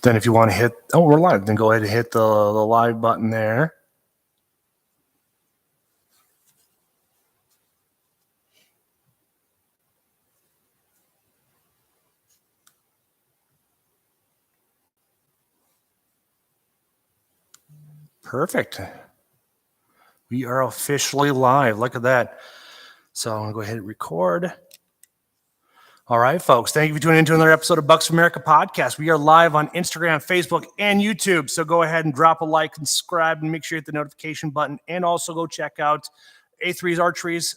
Then if you want to hit, oh, we're live, then go ahead and hit the live button there. Perfect. We are officially live. Look at that. So I'm going to go ahead and record. All right, folks. Thank you for tuning into another episode of Bucks of America podcast. We are live on Instagram, Facebook, and YouTube. So go ahead and drop a like and subscribe and make sure you hit the notification button. And also go check out A3's Archery's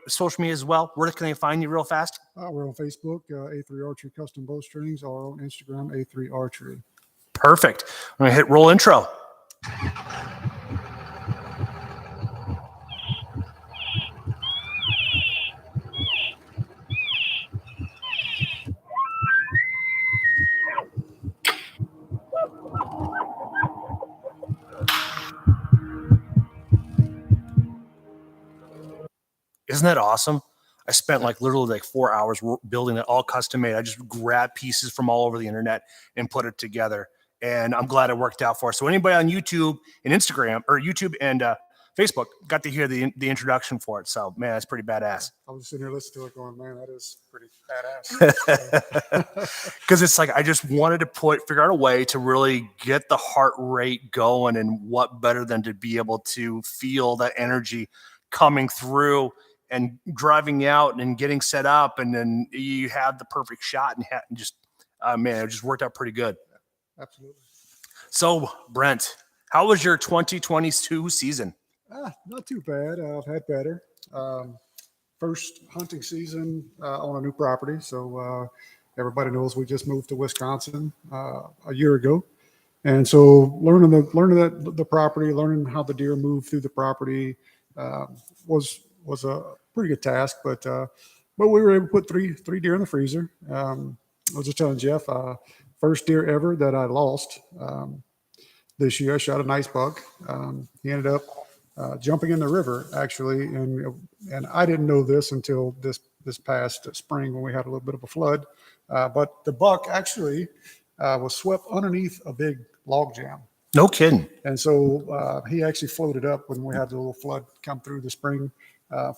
social media as well. Where can they find you real fast? We're on Facebook, A3 Archery Custom Bow Strings, or on Instagram, A3 Archery. Perfect. I'm going to hit roll intro. Isn't that awesome? I spent literally 4 hours building it all custom made. I just grabbed pieces from all over the internet and put it together. And I'm glad it worked out for us. So anybody on YouTube and Instagram, or YouTube and Facebook, got to hear the introduction for it. So, man, that's pretty badass. I was sitting here listening to it going, man, that is pretty badass. Because it's I just wanted to figure out a way to really get the heart rate going. And what better than to be able to feel that energy coming through and driving out and getting set up, and then you have the perfect shot and just, man, it just worked out pretty good. Absolutely. So, Brent, how was your 2022 season? Not too bad. I've had better. First hunting season on a new property. So everybody knows we just moved to Wisconsin a year ago. And so learning the property, learning how the deer move through the property was a pretty good task, but we were able to put three deer in the freezer. I was just telling Jeff, first deer ever that I lost this year. I shot a nice buck. He ended up jumping in the river, actually, and I didn't know this until this past spring when we had a little bit of a flood. But the buck actually was swept underneath a big log jam. No kidding. And so he actually floated up when we had the little flood come through the spring.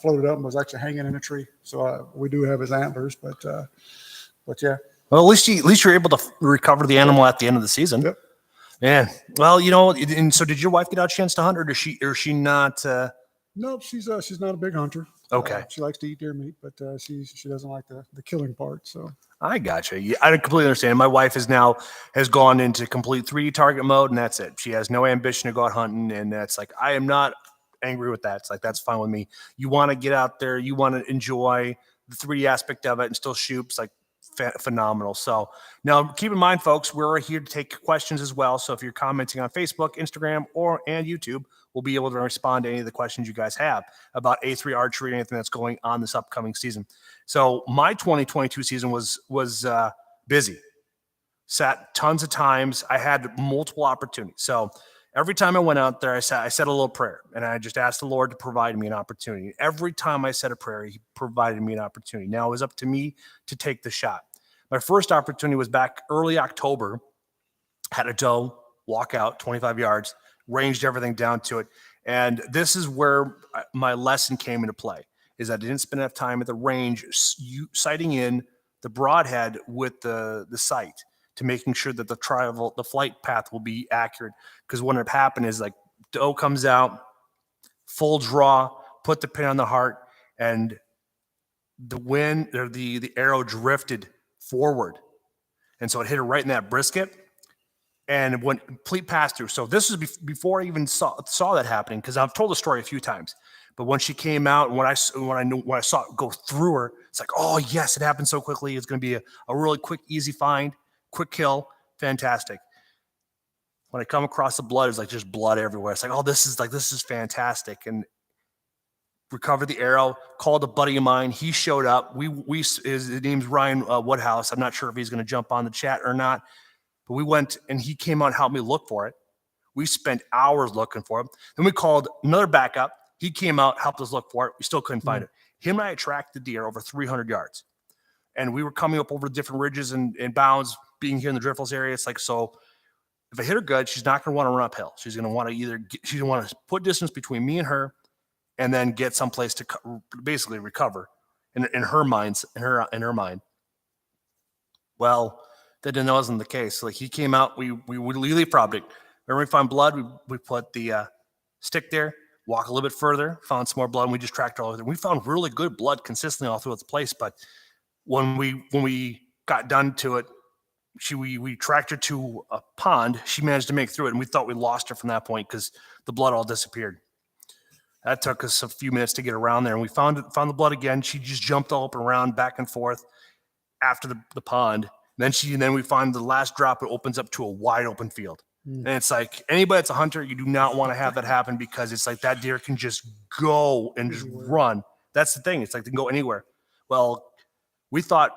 Floated up and was actually hanging in a tree. So we do have his antlers, but yeah. Well, at least you're able to recover the animal at the end of the season. Yep. Man, well, and so did your wife get out a chance to hunt, or is she not? No, she's not a big hunter. Okay. She likes to eat deer meat, but she doesn't like the killing part. So I gotcha. Yeah, I completely understand. My wife has gone into complete 3D target mode, and that's it. She has no ambition to go out hunting, and that's I am not angry with that. It's that's fine with me. You want to get out there, you want to enjoy the 3D aspect of it and still shoot. It's phenomenal. So now keep in mind, folks, we're here to take questions as well. So if you're commenting on Facebook, Instagram, and YouTube, we'll be able to respond to any of the questions you guys have about A3 Archery and anything that's going on this upcoming season. So my 2022 season was busy. Sat tons of times. I had multiple opportunities. So every time I went out there, I said a little prayer, and I just asked the Lord to provide me an opportunity. Every time I said a prayer, He provided me an opportunity. Now it was up to me to take the shot. My first opportunity was back early October. Had a doe walk out 25 yards, ranged everything down to it. And this is where my lesson came into play, is I didn't spend enough time at the range sighting in the broadhead with the sight, to making sure that the flight path will be accurate. Because what happened is doe comes out, full draw, put the pin on the heart, and the wind or the arrow drifted forward. And so it hit her right in that brisket and it went complete pass through. So this was before I even saw that happening, because I've told the story a few times. But when she came out and when I saw it go through her, it's oh yes, it happened so quickly. It's going to be a really quick, easy find. Quick kill, fantastic. When I come across the blood, it's just blood everywhere. It's this is fantastic. And recovered the arrow, called a buddy of mine. He showed up. His name's Ryan Woodhouse. I'm not sure if he's going to jump on the chat or not, but we went and he came out and helped me look for it. We spent hours looking for it. Then we called another backup. He came out, helped us look for it. We still couldn't find it. Him and I tracked the deer over 300 yards. And we were coming up over different ridges and bounds, being here in the Driftles area, it's like, so if I hit her good, she's not going to want to run uphill. She's going to want to she's going to want to put distance between me and her, and then get someplace to basically recover in her mind. Well, that wasn't the case. Like, he came out, we leaf object. Whenever we find blood, we put the stick there, walk a little bit further, found some more blood, and we just tracked all over there. We found really good blood consistently all throughout the place. But when we got done to it, we tracked her to a pond. She managed to make through it, and we thought we lost her from that point because the blood all disappeared. That took us a few minutes to get around there, and we found the blood again. She just jumped all up and around, back and forth after the pond. And then we find the last drop. It opens up to a wide open field. And it's like, anybody that's a hunter, you do not want to have that happen, because it's like that deer can just go and just run. That's the thing. It's like they can go anywhere. Well, we thought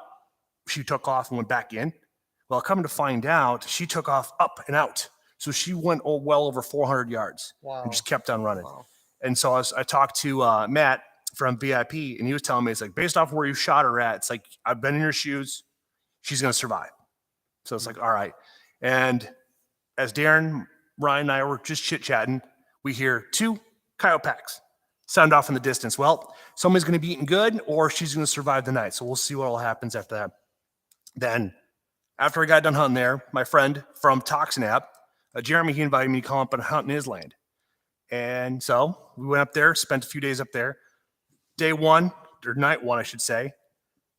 she took off and went back in. Well, coming to find out, she took off up and out. So she went well over 400 yards. Wow. And just kept on running. Wow. And so I talked to Matt from VIP, and he was telling me, it's like, based off where you shot her at, it's like, I've been in your shoes. She's going to survive. So it's like, all right. And as Darren, Ryan, and I were just chit-chatting, we hear 2 coyote packs sound off in the distance. Well, somebody's going to be eating good, or she's going to survive the night. So we'll see what all happens after that. Then, after I got done hunting there, my friend from Toxon app, Jeremy, he invited me to come up and hunt in his land. And so we went up there, spent a few days up there. Day 1, or night 1, I should say,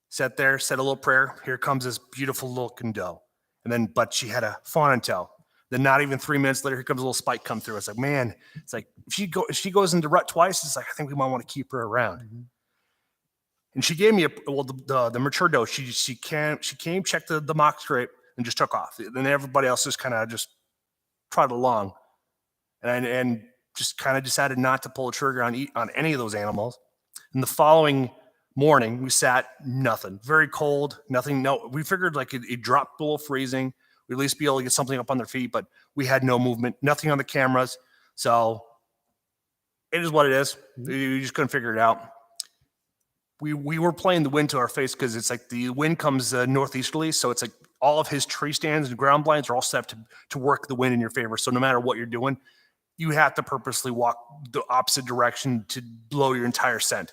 sat there, said a little prayer. Here comes this beautiful looking doe. But she had a fawn in tow. Then not even 3 minutes later, here comes a little spike come through. It's like, man, it's like, if she goes into rut twice, it's like, I think we might want to keep her around. Mm-hmm. And she gave me the mature doe. She came, checked the mock scrape, and just took off. Then everybody else just kind of just trotted along, and just kind of decided not to pull a trigger on any of those animals. And the following morning, we sat, nothing, very cold, nothing. No, we figured like it dropped below freezing. We'd at least be able to get something up on their feet, but we had no movement, nothing on the cameras. So it is what it is. We just couldn't figure it out. We were playing the wind to our face, because it's like the wind comes northeasterly. So it's like all of his tree stands and ground blinds are all set to work the wind in your favor. So no matter what you're doing, you have to purposely walk the opposite direction to blow your entire scent.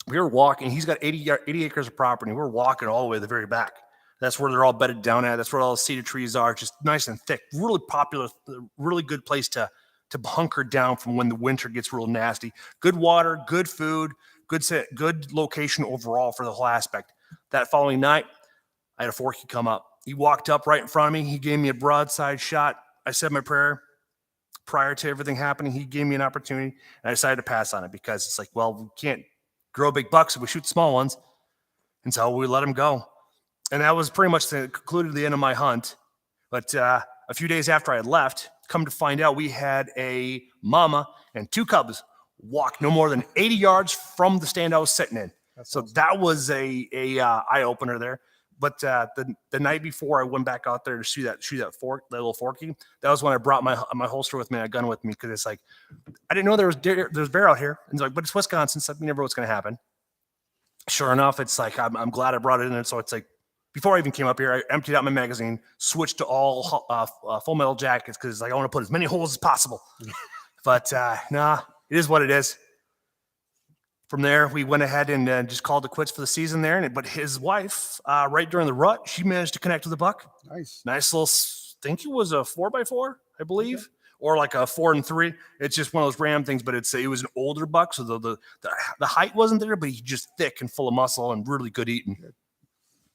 We were walking. He's got 80 acres of property. We're walking all the way to the very back. That's where they're all bedded down at. That's where all the cedar trees are, just nice and thick. Really popular, really good place to hunker down from when the winter gets real nasty. Good water, good food, good location overall for the whole aspect. That following night, I had a forky come up. He walked up right in front of me. He gave me a broadside shot. I said my prayer. Prior to everything happening, he gave me an opportunity, and I decided to pass on it, because it's like, well, we can't grow big bucks if we shoot small ones. And so we let him go. And that was pretty much concluded the end of my hunt. But a few days after I had left, come to find out, we had a mama and 2 cubs walk no more than 80 yards from the stand I was sitting in. That's awesome. That was a eye opener there. But the night before I went back out there to shoot that little forky, that was when I brought my holster with me, and a gun with me, because it's like, I didn't know there's bear out here. And it's like, but it's Wisconsin, so you never know what's going to happen. Sure enough, it's like, I'm glad I brought it in. And so it's like, before I even came up here, I emptied out my magazine, switched to all full metal jackets, because like, I want to put as many holes as possible. But nah, it is what it is. From there, we went ahead and just called it quits for the season there. But his wife, right during the rut, she managed to connect with a buck. Nice little, I think it was a 4x4, I believe, okay. Or like a 4 and 3. It's just one of those ram things, but it was an older buck, so the height wasn't there, but he's just thick and full of muscle and really good eating. Good.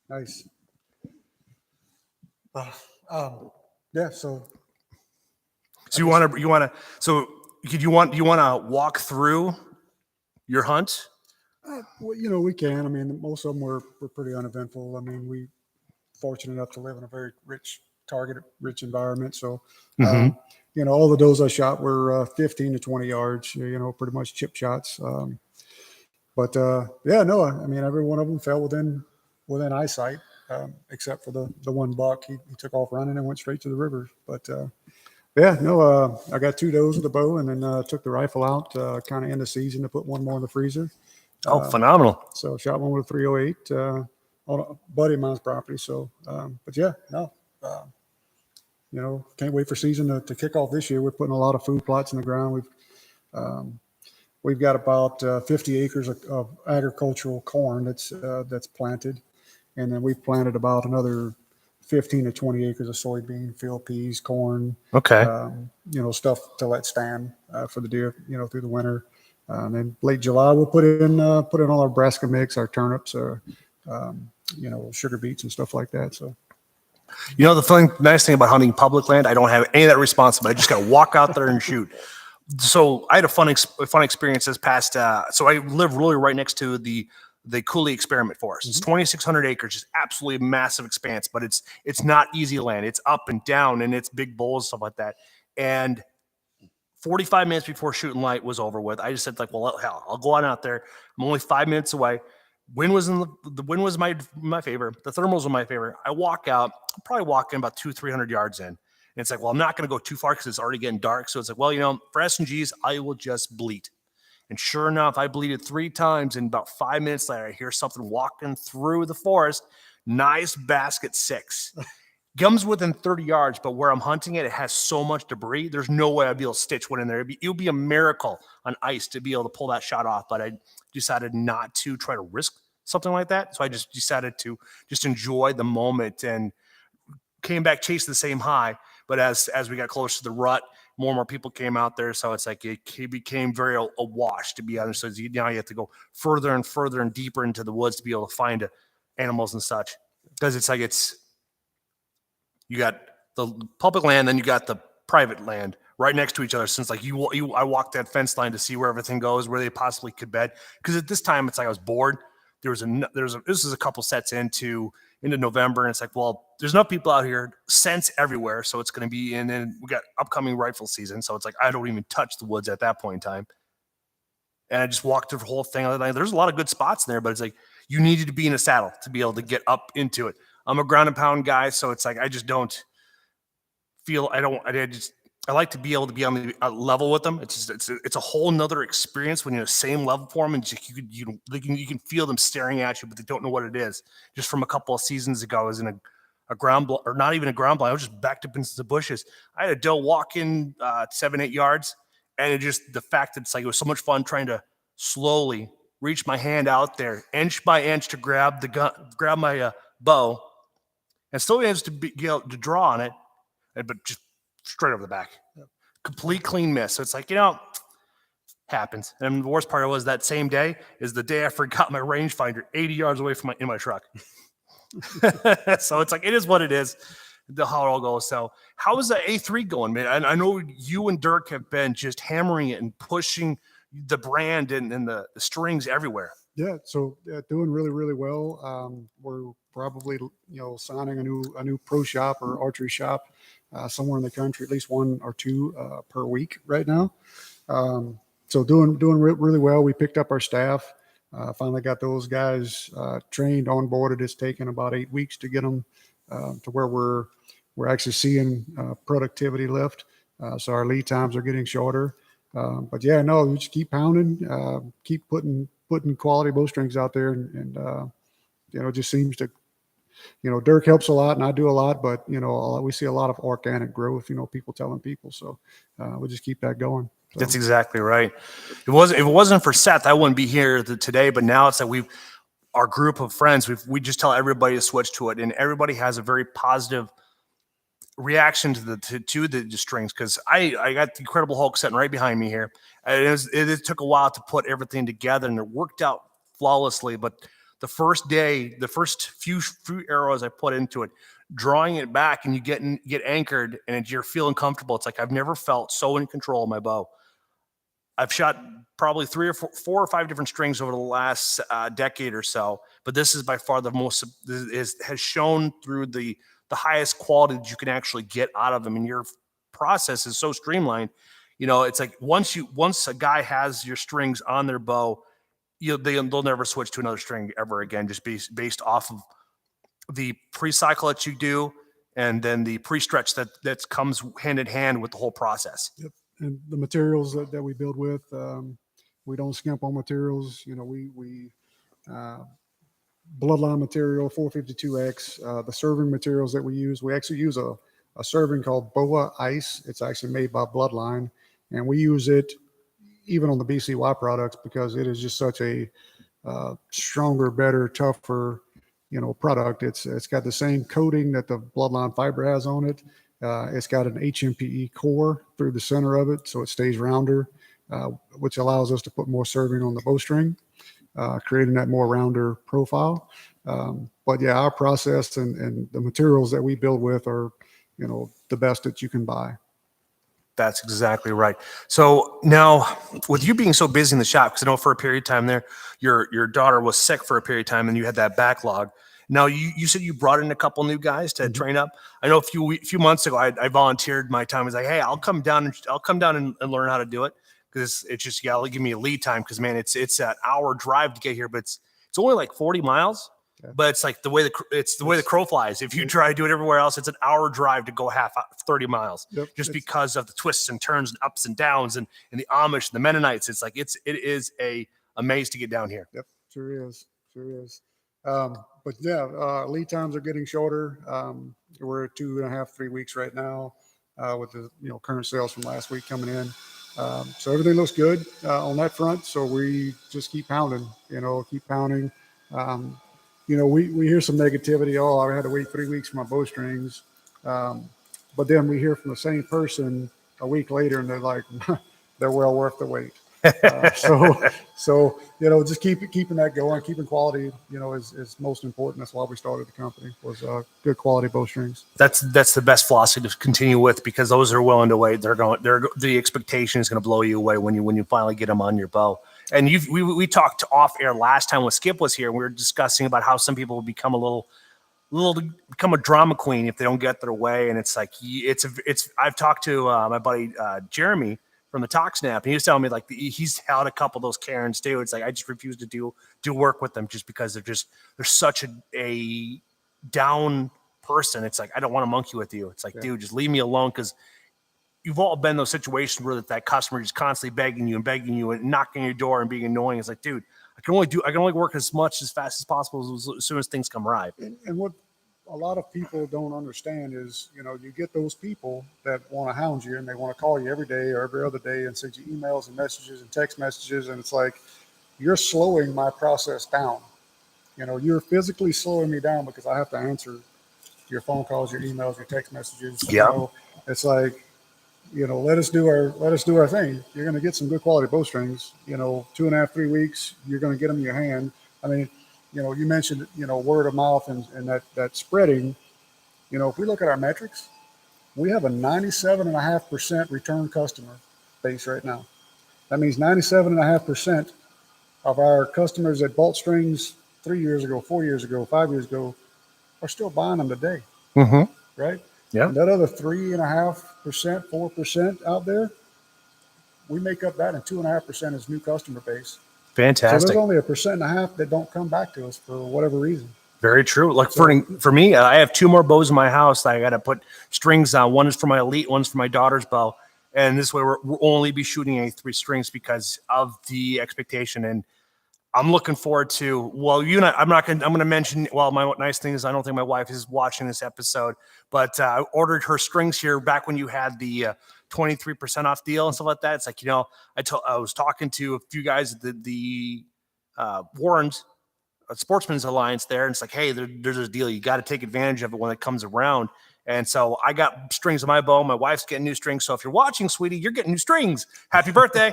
Nice. Yeah. So you want to walk through your hunt? Well, we can. I mean, most of them were pretty uneventful. I mean, we fortunate enough to live in a very target-rich environment. So, all the does I shot were 15 to 20 yards, pretty much chip shots. I mean, every one of them fell within eyesight, except for the one buck. He took off running and went straight to the river. But, I got 2 does with the bow, and then took the rifle out kind of end of season to put one more in the freezer. Phenomenal. So shot one with a 308, on a buddy of mine's property. So, but yeah, no, can't wait for season to kick off this year. We're putting a lot of food plots in the ground. We've got about 50 acres of agricultural corn that's planted, and then we've planted about another 15 to 20 acres of soybean, field peas, corn. Okay. Stuff to let stand for the deer, through the winter. And then late July, we'll put in all our brassica mix, our turnips, sugar beets and stuff like that. So. The nice thing about hunting public land, I don't have any of that responsibility. I just got to walk out there and shoot. So I had a fun experience this past. So I live really right next to the Cooley Experiment Forest. It's 2,600 acres, just absolutely massive expanse, but it's not easy land. It's up and down, and it's big bowls, stuff like that. And 45 minutes before shooting light was over with, I just said, like, well, hell, I'll go on out there. I'm only 5 minutes away. Wind was the wind was my favor. The thermals were my favor. I walk out, I'm probably walking about 200-300 yards in. And it's like, well, I'm not going to go too far because it's already getting dark. So it's like, well, for S&Gs, I will just bleat. And sure enough, I bleated 3 times. And about 5 minutes later, I hear something walking through the forest. Nice basket 6. Comes within 30 yards, but where I'm hunting it has so much debris. There's no way I'd be able to stitch one in there. It would be a miracle on ice to be able to pull that shot off. But I decided not to try to risk something like that. So I just decided to just enjoy the moment and came back chasing the same high. But as we got closer to the rut, more and more people came out there. So it's like it became very awash, to be honest. So now you have to go further and further and deeper into the woods to be able to find animals and such. Because you got the public land, then you got the private land right next to each other. Since like I walked that fence line to see where everything goes, where they possibly could bed. Because at this time, it's like I was bored. This is a couple sets into November, and it's like, well, there's enough people out here, scents everywhere, so it's going to be. And then we got upcoming rifle season, so it's like I don't even touch the woods at that point in time. And I just walked through the whole thing. There's a lot of good spots in there, but it's like you needed to be in a saddle to be able to get up into it. I'm a ground and pound guy, so it's like I just don't feel I like to be able to be on the level with them. It's a whole nother experience when you're the same level for them, and you can feel them staring at you, but they don't know what it is. Just from a couple of seasons ago, I was in a ground or not even a ground blind. I was just backed up into the bushes. I had a doe walk in 7-8 yards, and the fact that it was so much fun trying to slowly reach my hand out there, inch by inch, to grab my bow. And still managed to draw on it, but just straight over the back. Yep. Complete clean miss. So it's like, happens. And the worst part was that same day is the day I forgot my rangefinder 80 yards away from in my truck. So it's like, it is what it is, how it all goes. So how is the A3 going, man? I know you and Dirk have been just hammering it and pushing the brand and the strings everywhere. Yeah, so doing really, really well. We're probably signing a new pro shop or archery shop somewhere in the country, at least 1 or 2 per week right now. So doing really well. We picked up our staff. Finally got those guys trained, onboarded. It's taken about 8 weeks to get them to where we're actually seeing productivity lift. So our lead times are getting shorter. But yeah, no, we just keep pounding, keep putting quality bowstrings out there, and it just seems to, Dirk helps a lot and I do a lot, but we see a lot of organic growth, people telling people. So we'll just keep that going. So. That's exactly right. If it wasn't for Seth, I wouldn't be here today, but now it's that our group of friends, we just tell everybody to switch to it, and everybody has a very positive reaction to the strings, because I got the Incredible Hulk sitting right behind me here. It took a while to put everything together, and it worked out flawlessly. But the first day, the first few arrows I put into it, drawing it back, and you get anchored, and you're feeling comfortable. It's like I've never felt so in control of my bow. I've shot probably 3 or 4 or 5 different strings over the last decade or so, but this is by far the most has shown through the highest quality that you can actually get out of them. And your process is so streamlined. It's like once a guy has your strings on their bow, they'll never switch to another string ever again, just based off of the pre-cycle that you do, and then the pre-stretch that comes hand in hand with the whole process. Yep. And the materials that we build with, we don't skimp on materials. Bloodline material, 452X. The serving materials that we actually use a serving called Boa Ice. It's actually made by Bloodline, and we use it even on the BCY products because it is just such a stronger, better, tougher, product. It's got the same coating that the Bloodline fiber has on it. It's got an HMPE core through the center of it, so it stays rounder, which allows us to put more serving on the bowstring, creating that more rounder profile. But yeah, our process and the materials that we build with are, the best that you can buy. That's exactly right. So now, with you being so busy in the shop, because I know for a period of time there, your daughter was sick for a period of time, and you had that backlog. Now you said you brought in a couple new guys to train up. I know a few months ago, I volunteered my time. I was like, hey, I'll come down and learn how to do it, because it's just, you gotta give me a lead time, because man, it's an hour drive to get here, but it's only like 40 miles. Yeah. But it's like the way the crow flies. If you try to do it everywhere else, it's an hour drive to go 30 miles. Yep. Just because of the twists and turns and ups and downs and the Amish, and the Mennonites. It's like it is a maze to get down here. Yep, sure is. But yeah, lead times are getting shorter. We're at 2.5, 3 weeks right now, with the current sales from last week coming in. So everything looks good on that front. So we just keep pounding. We hear some negativity. Oh, I had to wait 3 weeks for my bowstrings. But then we hear from the same person a week later, and they're like, they're well worth the wait. So just keeping that going, keeping quality, is most important. That's why we started the company, was good quality bowstrings. That's the best philosophy to continue with, because those are willing to wait. The expectation is going to blow you away when you finally get them on your bow. And we talked off air last time when Skip was here, and we were discussing about how some people will become become a drama queen if they don't get their way. And it's like, I've talked to my buddy Jeremy from the Toxon app, and he was telling me like he's held a couple of those Karens too. It's like, I just refuse to do work with them just because they're such a down person. It's like, I don't want to monkey with you. It's like, dude, just leave me alone, because you've all been in those situations where that customer is constantly begging you and knocking on your door and being annoying. It's like, dude, I can only work as fast as possible as soon as things come right. And what a lot of people don't understand is, you get those people that want to hound you, and they want to call you every day or every other day and send you emails and messages and text messages. And it's like, you're slowing my process down. You're physically slowing me down because I have to answer your phone calls, your emails, your text messages. Yeah. It's like, let us do our thing. You're going to get some good quality bowstrings, 2.5, 3 weeks, you're going to get them in your hand. I mean, you mentioned, word of mouth and that spreading. If we look at our metrics, we have a 97.5% return customer base right now. That means 97.5% of our customers that bought strings 3 years ago, 4 years ago, 5 years ago are still buying them today. Mm-hmm. Right? Yeah. And that other 3.5%, 4% out there, we make up that, and 2.5% is new customer base. Fantastic. So there's only 1.5% that don't come back to us for whatever reason. Very true. Like for me, I have 2 more bows in my house that I got to put strings on. One is for my Elite, one's for my daughter's bow. And this way we'll only be shooting A3 strings because of the expectation. And I'm looking forward to, well, I'm going to mention, well, my nice thing is I don't think my wife is watching this episode, but I ordered her strings here back when you had the 23% off deal and stuff like that. It's like, I was talking to a few guys at the Warren's Sportsman's Alliance there, and it's like, hey, there's a deal. You got to take advantage of it when it comes around. And so I got strings on my bow. My wife's getting new strings. So if you're watching, sweetie, you're getting new strings. Happy birthday.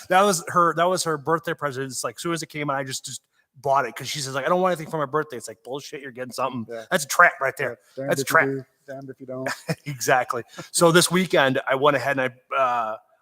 That was her birthday present. It's like, as soon as it came out, I just bought it because she says, like, I don't want anything for my birthday. It's like, bullshit, you're getting something. Yeah. That's a trap right there. Yeah, that's a trap. Damned if you don't. Exactly. So this weekend I went ahead and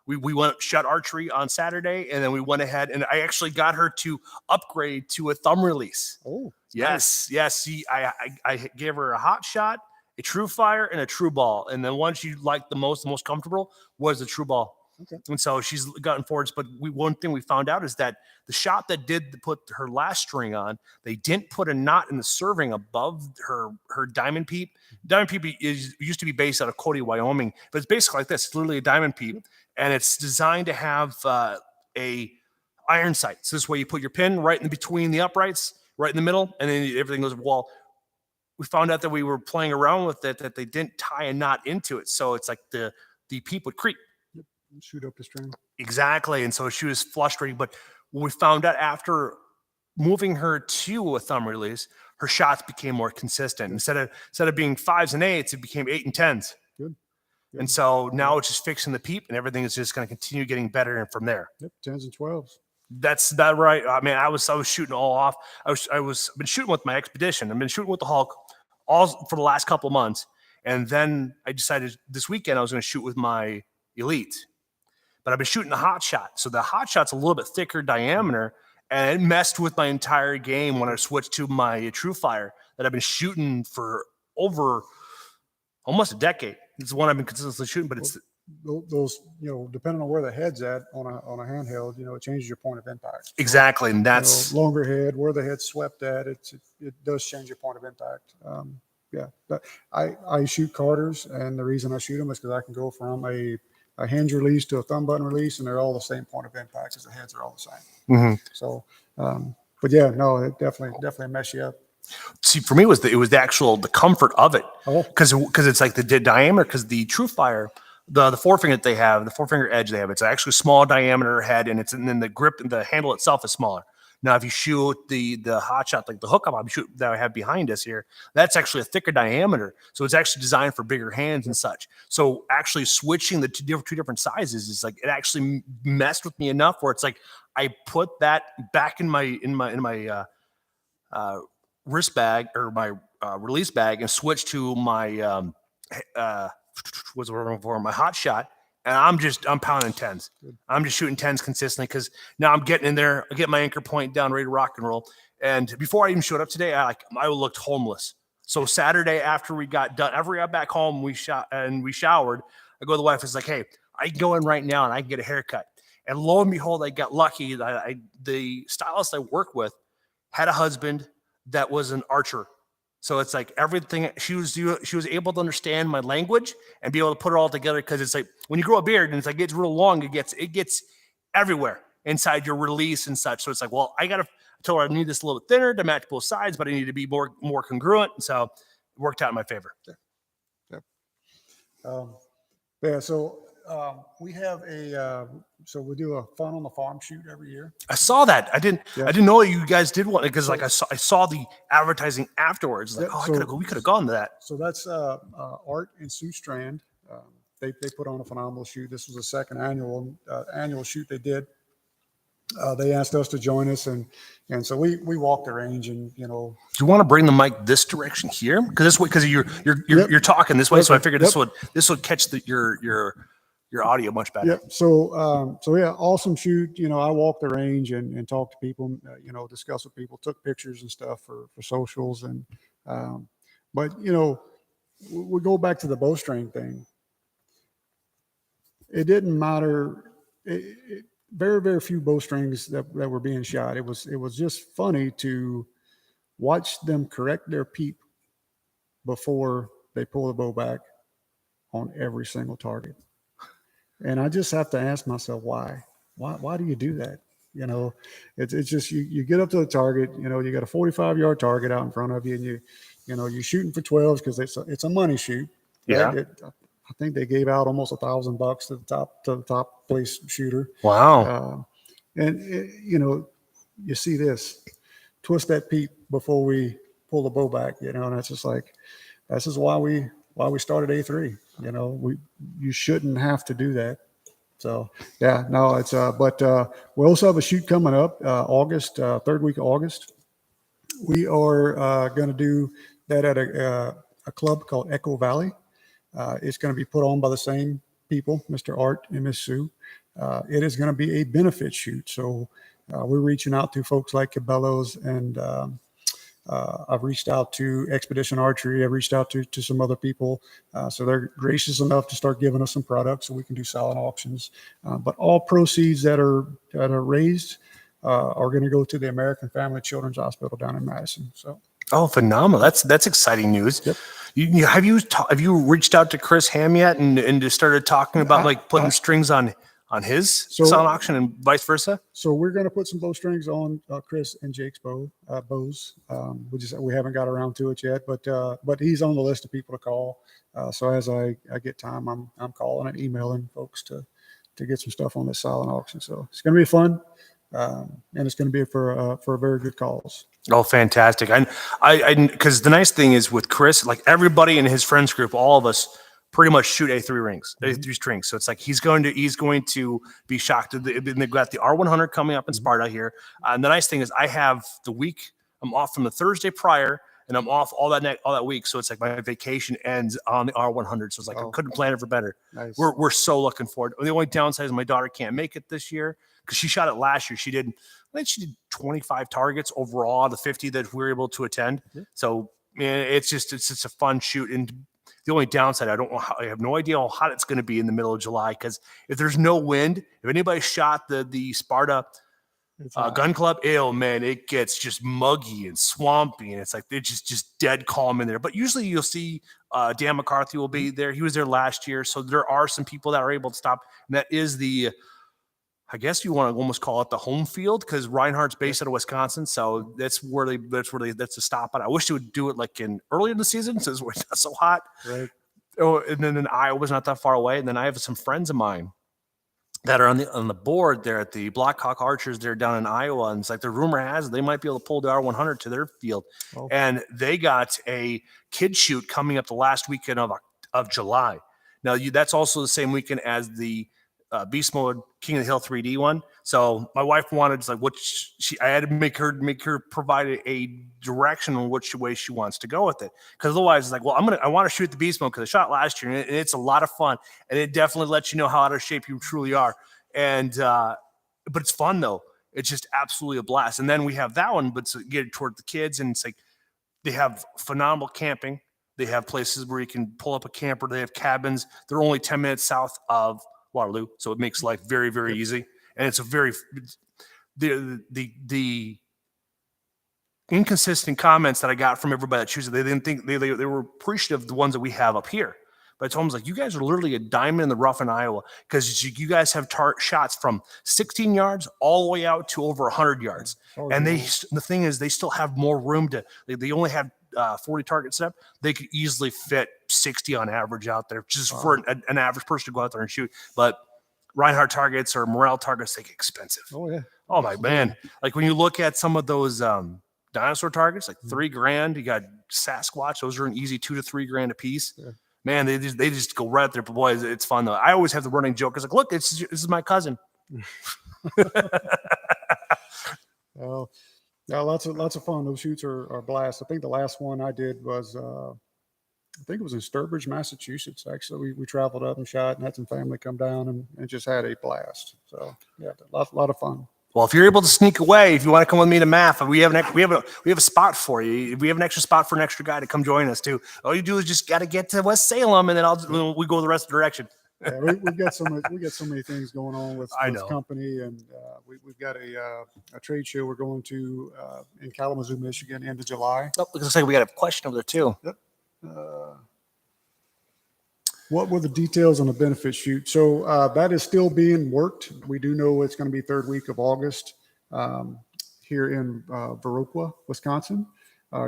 we went shot archery on Saturday, and then we went ahead and I actually got her to upgrade to a thumb release. Oh, yes. Nice. Yes. See, I gave her a hot shot, a true fire, and a true ball. And then one she liked the most comfortable was the true ball. Okay. And so she's gotten forwards. But one thing we found out is that the shop that did put her last string on, they didn't put a knot in the serving above her diamond peep. Diamond peep used to be based out of Cody, Wyoming, but it's basically like this. It's literally a diamond peep, and it's designed to have a iron sight. So this way you put your pin right in between the uprights, right in the middle, and then everything goes, well, we found out that we were playing around with it, that they didn't tie a knot into it. So it's like the peep would creep. Yep. Shoot up the string. Exactly. And so she was frustrating. But when we found out after moving her to a thumb release, her shots became more consistent. Instead of being 5s and 8s, it became 8 and 10s. Good. And so now it's just fixing the peep, and everything is just going to continue getting better and from there. Yep, 10s and 12s. That's that right. I mean, I was shooting all off. I've been shooting with my Expedition. I've been shooting with the Hulk all for the last couple of months, and then I decided this weekend I was going to shoot with my Elite. But I've been shooting the Hot Shot, so the Hot Shot's a little bit thicker diameter, and it messed with my entire game when I switched to my True Fire that I've been shooting for over almost a decade. It's the one I've been consistently shooting, but it's those, depending on where the head's at on a handheld, it changes your point of impact. Exactly, and that's longer head, where the head's swept at. It does change your point of impact. Yeah, but I shoot Carters, and the reason I shoot them is because I can go from a hinge release to a thumb button release, and they're all the same point of impact because the heads are all the same. Mm-hmm. So, but yeah, no, it definitely mess you up. See, for me, it was the comfort of it, because it's like the diameter, because the True Fire, the forefinger that they have, the forefinger edge they have, it's actually small diameter head, and then the grip and the handle itself is smaller. Now, if you shoot the Hot Shot, like the hookup that I have behind us here, that's actually a thicker diameter, so it's actually designed for bigger hands and such. So actually switching the two different sizes is like, it actually messed with me enough where it's like I put that back in my wrist bag, or my release bag, and switch to my my Hot Shot, and I'm pounding 10s. I'm just shooting 10s consistently, because now I'm getting in there, I get my anchor point down, ready to rock and roll. And before I even showed up today, I looked homeless. So Saturday, after we got done, after we got back home, we showered, I go to the wife, it's like, hey, I can go in right now and I can get a haircut. And lo and behold, I got lucky. The stylist I work with had a husband that was an archer. So it's like everything, she was able to understand my language and be able to put it all together, because it's like when you grow a beard and it's like, it gets real long, it gets everywhere inside your release and such. So it's like, well, I told her I need this a little bit thinner to match both sides, but I need to be more congruent. So it worked out in my favor. Yeah. So we have so we do a Fun on the Farm shoot every year. I saw that. I didn't know you guys did one, because like I saw the advertising afterwards. Like, we could have gone to that. So that's Art and Sue Strand. They put on a phenomenal shoot. This was the second annual shoot they did. They asked us to join us, and so we walked the range, and Do you want to bring the mic this direction here? Because you're talking this way, okay. So I figured this would catch your audio much better. Yep. So yeah, awesome shoot. I walked the range and talked to people, discussed with people, took pictures and stuff for socials. And, but we go back to the bowstring thing. It didn't matter. Very, very few bowstrings that were being shot. It was just funny to watch them correct their peep before they pull the bow back on every single target. And I just have to ask myself, why do you do that? It's just, you get up to the target, you got a 45-yard target out in front of you, and you're shooting for 12s because it's a money shoot. Yeah. Right? I think they gave out almost $1,000 to the top place shooter. Wow. You see this, twist that peep before we pull the bow back, and that's just like, this is why we started A3. You shouldn't have to do that. So yeah, no, it's but we also have a shoot coming up August, third week of August. We are going to do that at a club called Echo Valley. It's going to be put on by the same people, Mr. Art and Miss Sue. It is going to be a benefit shoot. So we're reaching out to folks like Cabela's, and I've reached out to Expedition Archery. I've reached out to some other people. So they're gracious enough to start giving us some products so we can do silent auctions. But all proceeds that are raised are going to go to the American Family Children's Hospital down in Madison. So. Oh, phenomenal! That's exciting news. Yep. Have you reached out to Chris Ham yet and just started talking about like putting strings on on his So- silent auction and vice versa? So we're going to put some bowstrings on Chris and Jake's bows. We haven't got around to it yet, but he's on the list of people to call. So as I get time, I'm calling and emailing folks to get some stuff on this silent auction. So it's going to be fun, and it's going to be for a very good cause. Oh, fantastic! I because the nice thing is with Chris, like everybody in his friends group, all of us pretty much shoot A3 rings, A3 strings. So it's like he's going to be shocked. They've got the R100 coming up in Sparta here. And the nice thing is I have the week. I'm off from the Thursday prior, and I'm off all that week. So it's like my vacation ends on the R100. So it's like I couldn't plan it for better. Nice. We're so looking forward. The only downside is my daughter can't make it this year because she shot it last year. I think she did 25 targets overall, the 50 that we were able to attend. Yeah. So man, it's just a fun shoot. And the only downside, I have no idea how hot it's going to be in the middle of July, because if there's no wind, if anybody shot the Sparta gun club, man, it gets just muggy and swampy, and it's like they're just dead calm in there. But usually you'll see Dan McCarthy will be there. He was there last year, so there are some people that are able to stop. And that is I guess you want to almost call it the home field, because Reinhardt's based out of Wisconsin, so that's a stop. But I wish they would do it like earlier in the season, since it's not so hot. Right. Oh, and then Iowa's not that far away. And then I have some friends of mine that are on the board there at the Blackhawk Archers there down in Iowa, and it's like the rumor has it they might be able to pull the R100 to their field, and they got a kid shoot coming up the last weekend of July. Now that's also the same weekend as the Beast Mode King of the Hill 3D one. So my wife wanted I had to make her provide a direction on which way she wants to go with it, because otherwise it's like, well, I want to shoot the Beast Mode because I shot last year and it's a lot of fun, and it definitely lets you know how out of shape you truly are. And but it's fun though. It's just absolutely a blast. And then we have that one, but it's geared toward the kids, and it's like they have phenomenal camping. They have places where you can pull up a camper. They have cabins. They're only 10 minutes south of Waterloo, so it makes life very, very easy. And it's the inconsistent comments that I got from everybody that chooses, they didn't think they were appreciative of the ones that we have up here. But I told them, like, you guys are literally a diamond in the rough in Iowa, because you guys have shots from 16 yards all the way out to over 100 yards. And the thing is, they still have more room they only have 40 targets set up. They could easily fit 60 on average out there, just for an average person to go out there and shoot. But Reinhardt targets or Morel targets, they get expensive. Oh yeah. Oh my man. Like when you look at some of those dinosaur targets, like $3,000, you got Sasquatch, those are an easy $2 to $3,000 a piece. Yeah. Man, they just go right there. But boy, it's fun though. I always have the running joke. It's like, look, this is my cousin. Well, yeah, lots of fun. Those shoots are a blast. I think the last one I did was I think it was in Sturbridge, Massachusetts. Actually, we traveled up and shot and had some family come down and just had a blast. So yeah, a lot of fun. Well, if you're able to sneak away, if you want to come with me to MAF, we have a spot for you. We have an extra spot for an extra guy to come join us too. All you do is just got to get to West Salem, and then we go the rest of the direction. Yeah, we got so many things going on with this company, and we've got a trade show we're going to in Kalamazoo, Michigan, end of July. Oh, looks like we got a question over there too. Yep. What were the details on the benefit shoot? So that is still being worked. We do know it's going to be third week of August here in Viroqua, Wisconsin,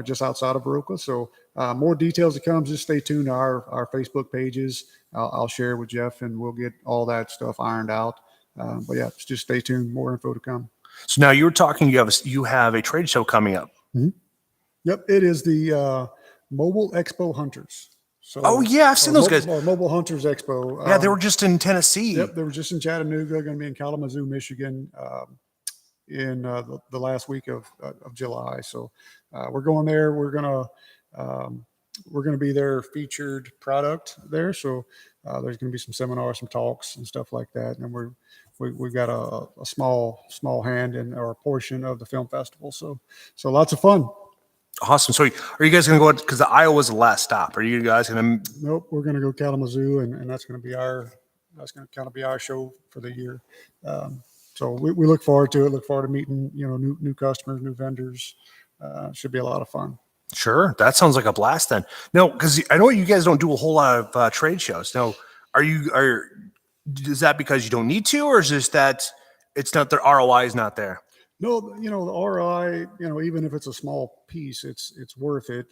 just outside of Viroqua. So more details to come. Just stay tuned to our Facebook pages. I'll share with Jeff, and we'll get all that stuff ironed out. But yeah, just stay tuned. More info to come. So now you were talking. You have a trade show coming up. Mm-hmm. Yep, it is the Mobile Expo Hunters. So, yeah, I've seen those guys. Mobile Hunters Expo. Yeah, they were just in Tennessee. Yep, they were just in Chattanooga. Going to be in Kalamazoo, Michigan, in the last week of July. So we're going there. We're gonna be their featured product there. So there's going to be some seminars, some talks, and stuff like that. And we've got a small hand in our portion of the film festival. So lots of fun. Awesome. So are you guys going to go, because the Iowa's the last stop? Are you guys going to? Nope. We're going to go Kalamazoo, and that's going to kind of be our show for the year. So we look forward to it. Look forward to meeting, new customers, new vendors. Should be a lot of fun. Sure. That sounds like a blast then. No, because I know you guys don't do a whole lot of trade shows. No, are Is that because you don't need to, or is just that it's not the ROI is not there? No, the ROI, even if it's a small piece, it's worth it.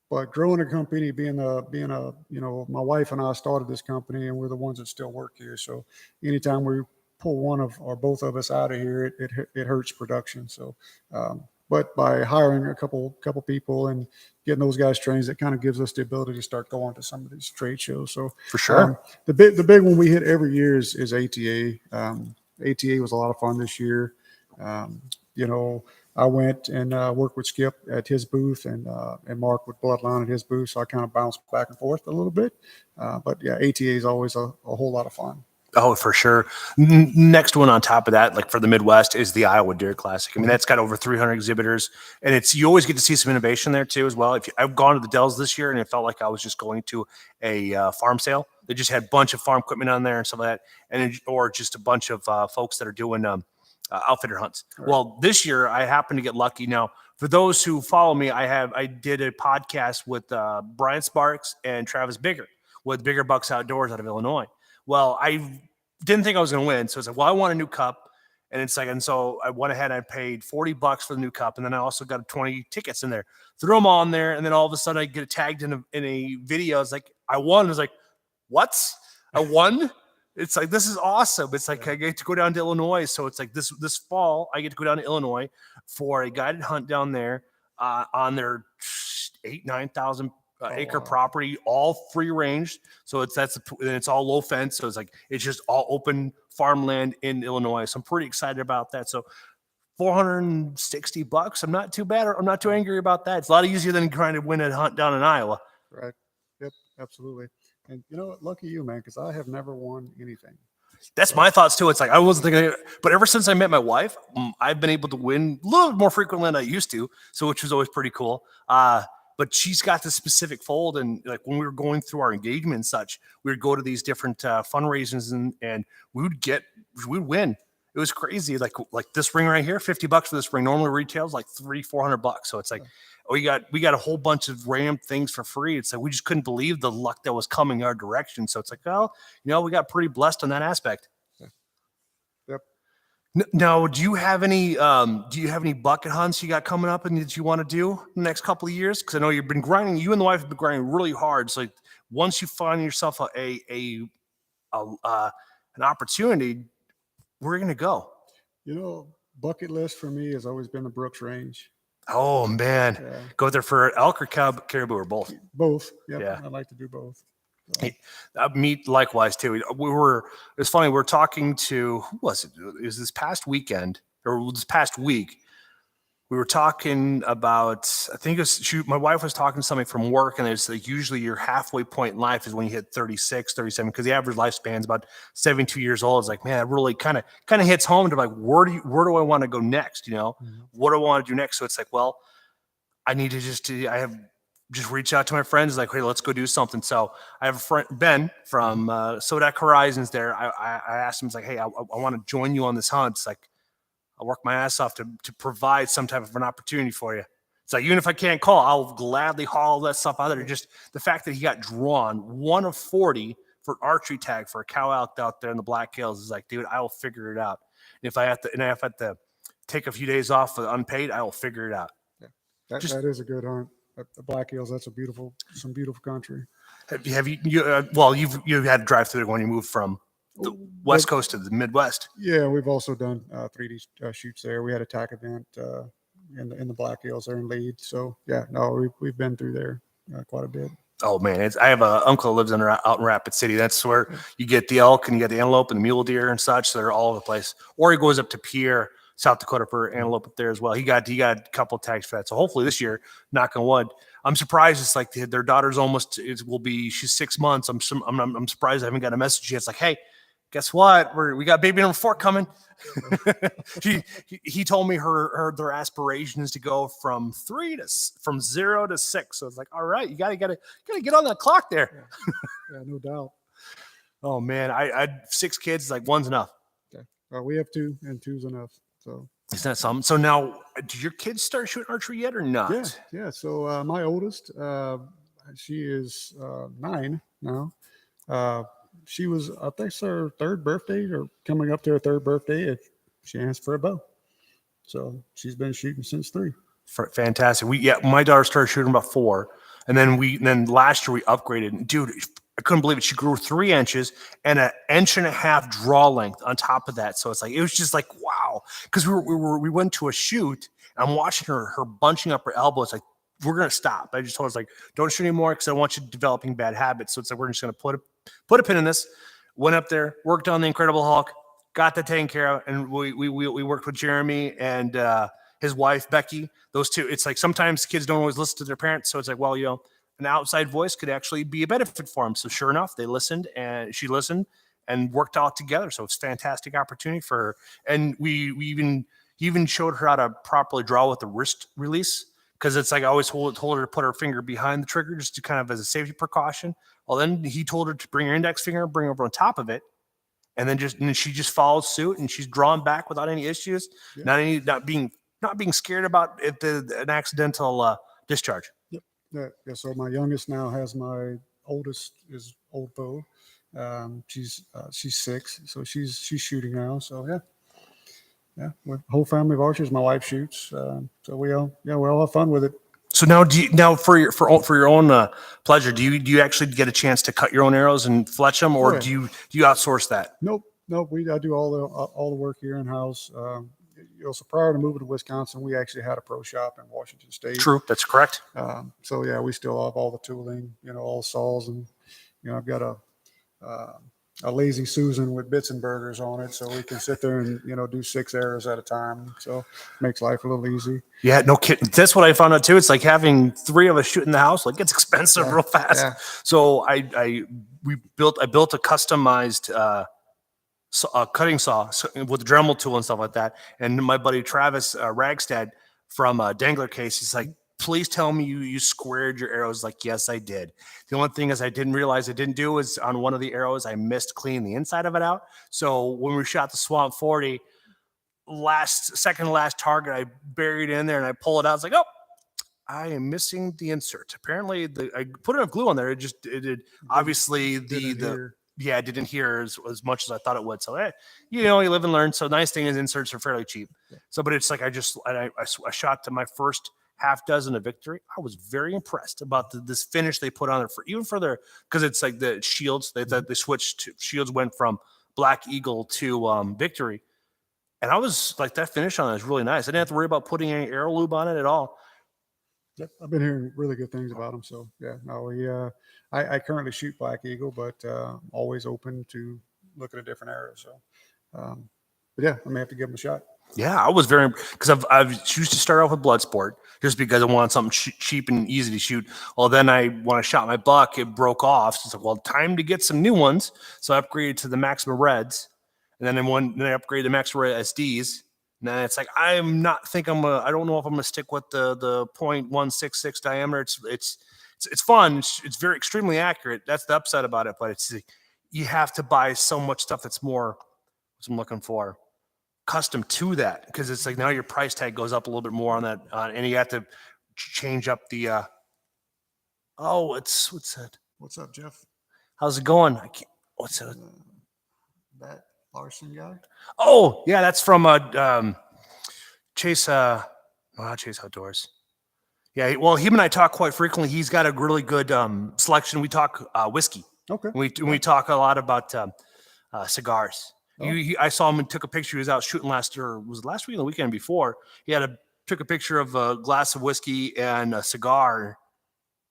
But growing a company, my wife and I started this company, and we're the ones that still work here. So anytime we pull one of or both of us out of here, it hurts production. So, but by hiring a couple people and getting those guys trained, it kind of gives us the ability to start going to some of these trade shows. So For sure. the big one we hit every year is ATA. ATA was a lot of fun this year. Um, you know, I went and worked with Skip at his booth and Mark with Bloodline at his booth. So I kind of bounced back and forth a little bit. But yeah, ATA is always a whole lot of fun. Oh, for sure. Next one on top of that, like for the Midwest, is the Iowa Deer Classic. I mean, that's got over 300 exhibitors, and you always get to see some innovation there too, as well. I've gone to the Dells this year, and it felt like I was just going to a farm sale. They just had a bunch of farm equipment on there and stuff like that, or just a bunch of folks that are doing outfitter hunts. Right. Well, this year I happened to get lucky. Now, for those who follow me, I did a podcast with Brian Sparks and Travis Bigger with Bigger Bucks Outdoors out of Illinois. Well, I didn't think I was going to win. So it's like, well, I want a new cup. And so I went ahead and I paid $40 for the new cup. And then I also got 20 tickets in there, threw them on there. And then all of a sudden I get tagged in a video. It's like, I won. I was like, what? I won? It's like, this is awesome. It's like, I get to go down to Illinois. So it's like this fall, I get to go down to Illinois for a guided hunt down there on their 9,000 acre property, all free range. So it's all low fence. So it's just all open farmland in Illinois. So I'm pretty excited about that. So $460. I'm not too bad. I'm not too angry about that. It's a lot easier than trying to win a hunt down in Iowa. Right. Yep. Absolutely. And lucky you, man, because I have never won anything. That's my thoughts too. It's like I wasn't thinking, but ever since I met my wife, I've been able to win a little more frequently than I used to. So which was always pretty cool. But she's got this specific fold, and like when we were going through our engagement and such, we would go to these different fundraisers and we would win. It was crazy. Like this ring right here, $50 for this ring. Normally retails like $300-400. So it's like, we got a whole bunch of random things for free. It's like we just couldn't believe the luck that was coming our direction. So it's like, well, we got pretty blessed on that aspect. Yep. Now, do you have any bucket hunts you got coming up and that you want to do in the next couple of years? Because I know you've been grinding. You and the wife have been grinding really hard. So once you find yourself an opportunity, where are you going to go? Bucket list for me has always been the Brooks Range. Oh man, go there for elk or caribou or both? Both. Yep. Yeah, I like to do both. So. Me likewise too. It's funny. We're talking to, who was it? It was this past weekend or this past week. We were talking about, I think my wife was talking to somebody from work, and it's like usually your halfway point in life is when you hit 36, 37, because the average lifespan is about 72 years old. It's like, man, it really kind of hits home to like, where do I want to go next? What do I want to do next? So it's like, well, I need to I have just reach out to my friends, like, hey, let's go do something. So I have a friend, Ben from Sodak Horizons there. I asked him, it's like, hey, I want to join you on this hunt. It's like, I'll work my ass off to provide some type of an opportunity for you. It's like, even if I can't call, I'll gladly haul that stuff out there. Just the fact that he got drawn 1 of 40 for archery tag for a cow elk out there in the Black Hills is like, dude, I will figure it out. And if I have to take a few days off for unpaid, I will figure it out. Yeah. That is a good hunt. The Black Hills, that's some beautiful country. Have you you've had to drive through when you moved from the West Coast to the Midwest? Yeah, we've also done 3D shoots there. We had a TAC event in the Black Hills there in Leeds. So yeah, no, we've been through there quite a bit. Oh man, I have an uncle who lives out in Rapid City. That's where you get the elk and you get the antelope and the mule deer and such. So they're all over the place. Or he goes up to Pierre, South Dakota, for antelope up there as well. He got a couple of tags for that. So hopefully this year, knock on wood. I'm surprised. It's like their daughter's she's 6 months. I'm surprised I haven't got a message yet. It's like, hey, guess what? We got baby number 4 coming. he told me their aspiration is to go from 0 to 6. So it's like, all right, you gotta get on that clock there. Yeah, no doubt. Oh man, I had 6 kids. Like, one's enough. Okay. We have 2, and 2's enough. So isn't that something? So now, do your kids start shooting archery yet or not? Yeah. So my oldest, she is 9 now. she was, I think it's her third birthday or coming up to her third birthday. If she asked for a bow. So she's been shooting since 3. Fantastic. My daughter started shooting about 4, and then last year we upgraded. Dude, I couldn't believe it. She grew 3 inches and an inch and a half draw length on top of that. So it's like it was just like wow. Because we went to a shoot. And I'm watching her bunching up her elbows. Like we're gonna stop. I just told her like don't shoot anymore because I want you developing bad habits. So it's like we're just gonna put a pin in this. Went up there, worked on the Incredible Hulk, got that taken care of, and we worked with Jeremy and his wife Becky. Those two. It's like sometimes kids don't always listen to their parents, so it's like, well, an outside voice could actually be a benefit for them. So sure enough, they listened, and she listened and worked out together. So it's a fantastic opportunity for her. And he even showed her how to properly draw with the wrist release. Because it's like I always told her to put her finger behind the trigger just to kind of as a safety precaution. Well, then he told her to bring her index finger, bring her over on top of it, and then she just follows suit, and she's drawn back without any issues, yeah. not being scared about an accidental discharge. Yep. Yeah. So my youngest now has my oldest is old bow. She's 6, so she's shooting now. So yeah. Yeah, whole family of archers. My wife shoots, so we all have fun with it. So now, for your own pleasure, do you actually get a chance to cut your own arrows and fletch them, or do you outsource that? Nope. I do all the work here in house. So prior to moving to Wisconsin, we actually had a pro shop in Washington State. True, that's correct. So yeah, we still have all the tooling, all the saws, and I've got a lazy Susan with bits and burgers on it, so we can sit there and do 6 arrows at a time. So makes life a little easy. Yeah, no kidding. That's what I found out too. It's like having 3 of us shoot in the house. Like it's expensive real fast. Yeah. So I built a customized cutting saw with the Dremel tool and stuff like that. And my buddy Travis Ragstad from Dangler case, he's like, please tell me you squared your arrows. Like, yes, I did. The only thing is I didn't realize I didn't do is on one of the arrows, I missed cleaning the inside of it out. So when we shot the Swamp 40, second to last target, I buried in there and I pull it out. I was like, oh, I am missing the insert. Apparently I put enough glue on there. It did obviously it didn't hear as much as I thought it would. So, you live and learn. So nice thing is inserts are fairly cheap. Yeah. So, but it's like, I shot to my first half dozen of victory. I was very impressed about this finish they put on there because it's like the shields, they switched to shields, went from Black Eagle to victory. And I was like, that finish on it is really nice. I didn't have to worry about putting any arrow lube on it at all. Yep, I've been hearing really good things about them. So yeah, no, I currently shoot Black Eagle, but always open to looking at different arrows. So, but yeah, I may have to give them a shot. Yeah, I was because I've used to start off with Bloodsport just because I wanted something cheap and easy to shoot. Well, then when I shot my buck, it broke off. So it's like, well, time to get some new ones. So I upgraded to the Maxima Reds, and then I upgraded the Maxima Red SDs. And then it's like I don't know if I'm gonna stick with the .166 diameter. It's fun. It's very extremely accurate. That's the upside about it. But it's you have to buy so much stuff that's more what I'm looking for. Custom to that, because it's like now your price tag goes up a little bit more on that, and you have to change up the. What's that? What's up, Jeff? How's it going? What's that? That Larson guy. Oh yeah, that's from Chase. Not Chase Outdoors. Yeah, well, him and I talk quite frequently. He's got a really good selection. We talk whiskey. Okay. We talk a lot about cigars. Oh. I saw him and took a picture. He was out shooting last week or the weekend before. He took a picture of a glass of whiskey and a cigar.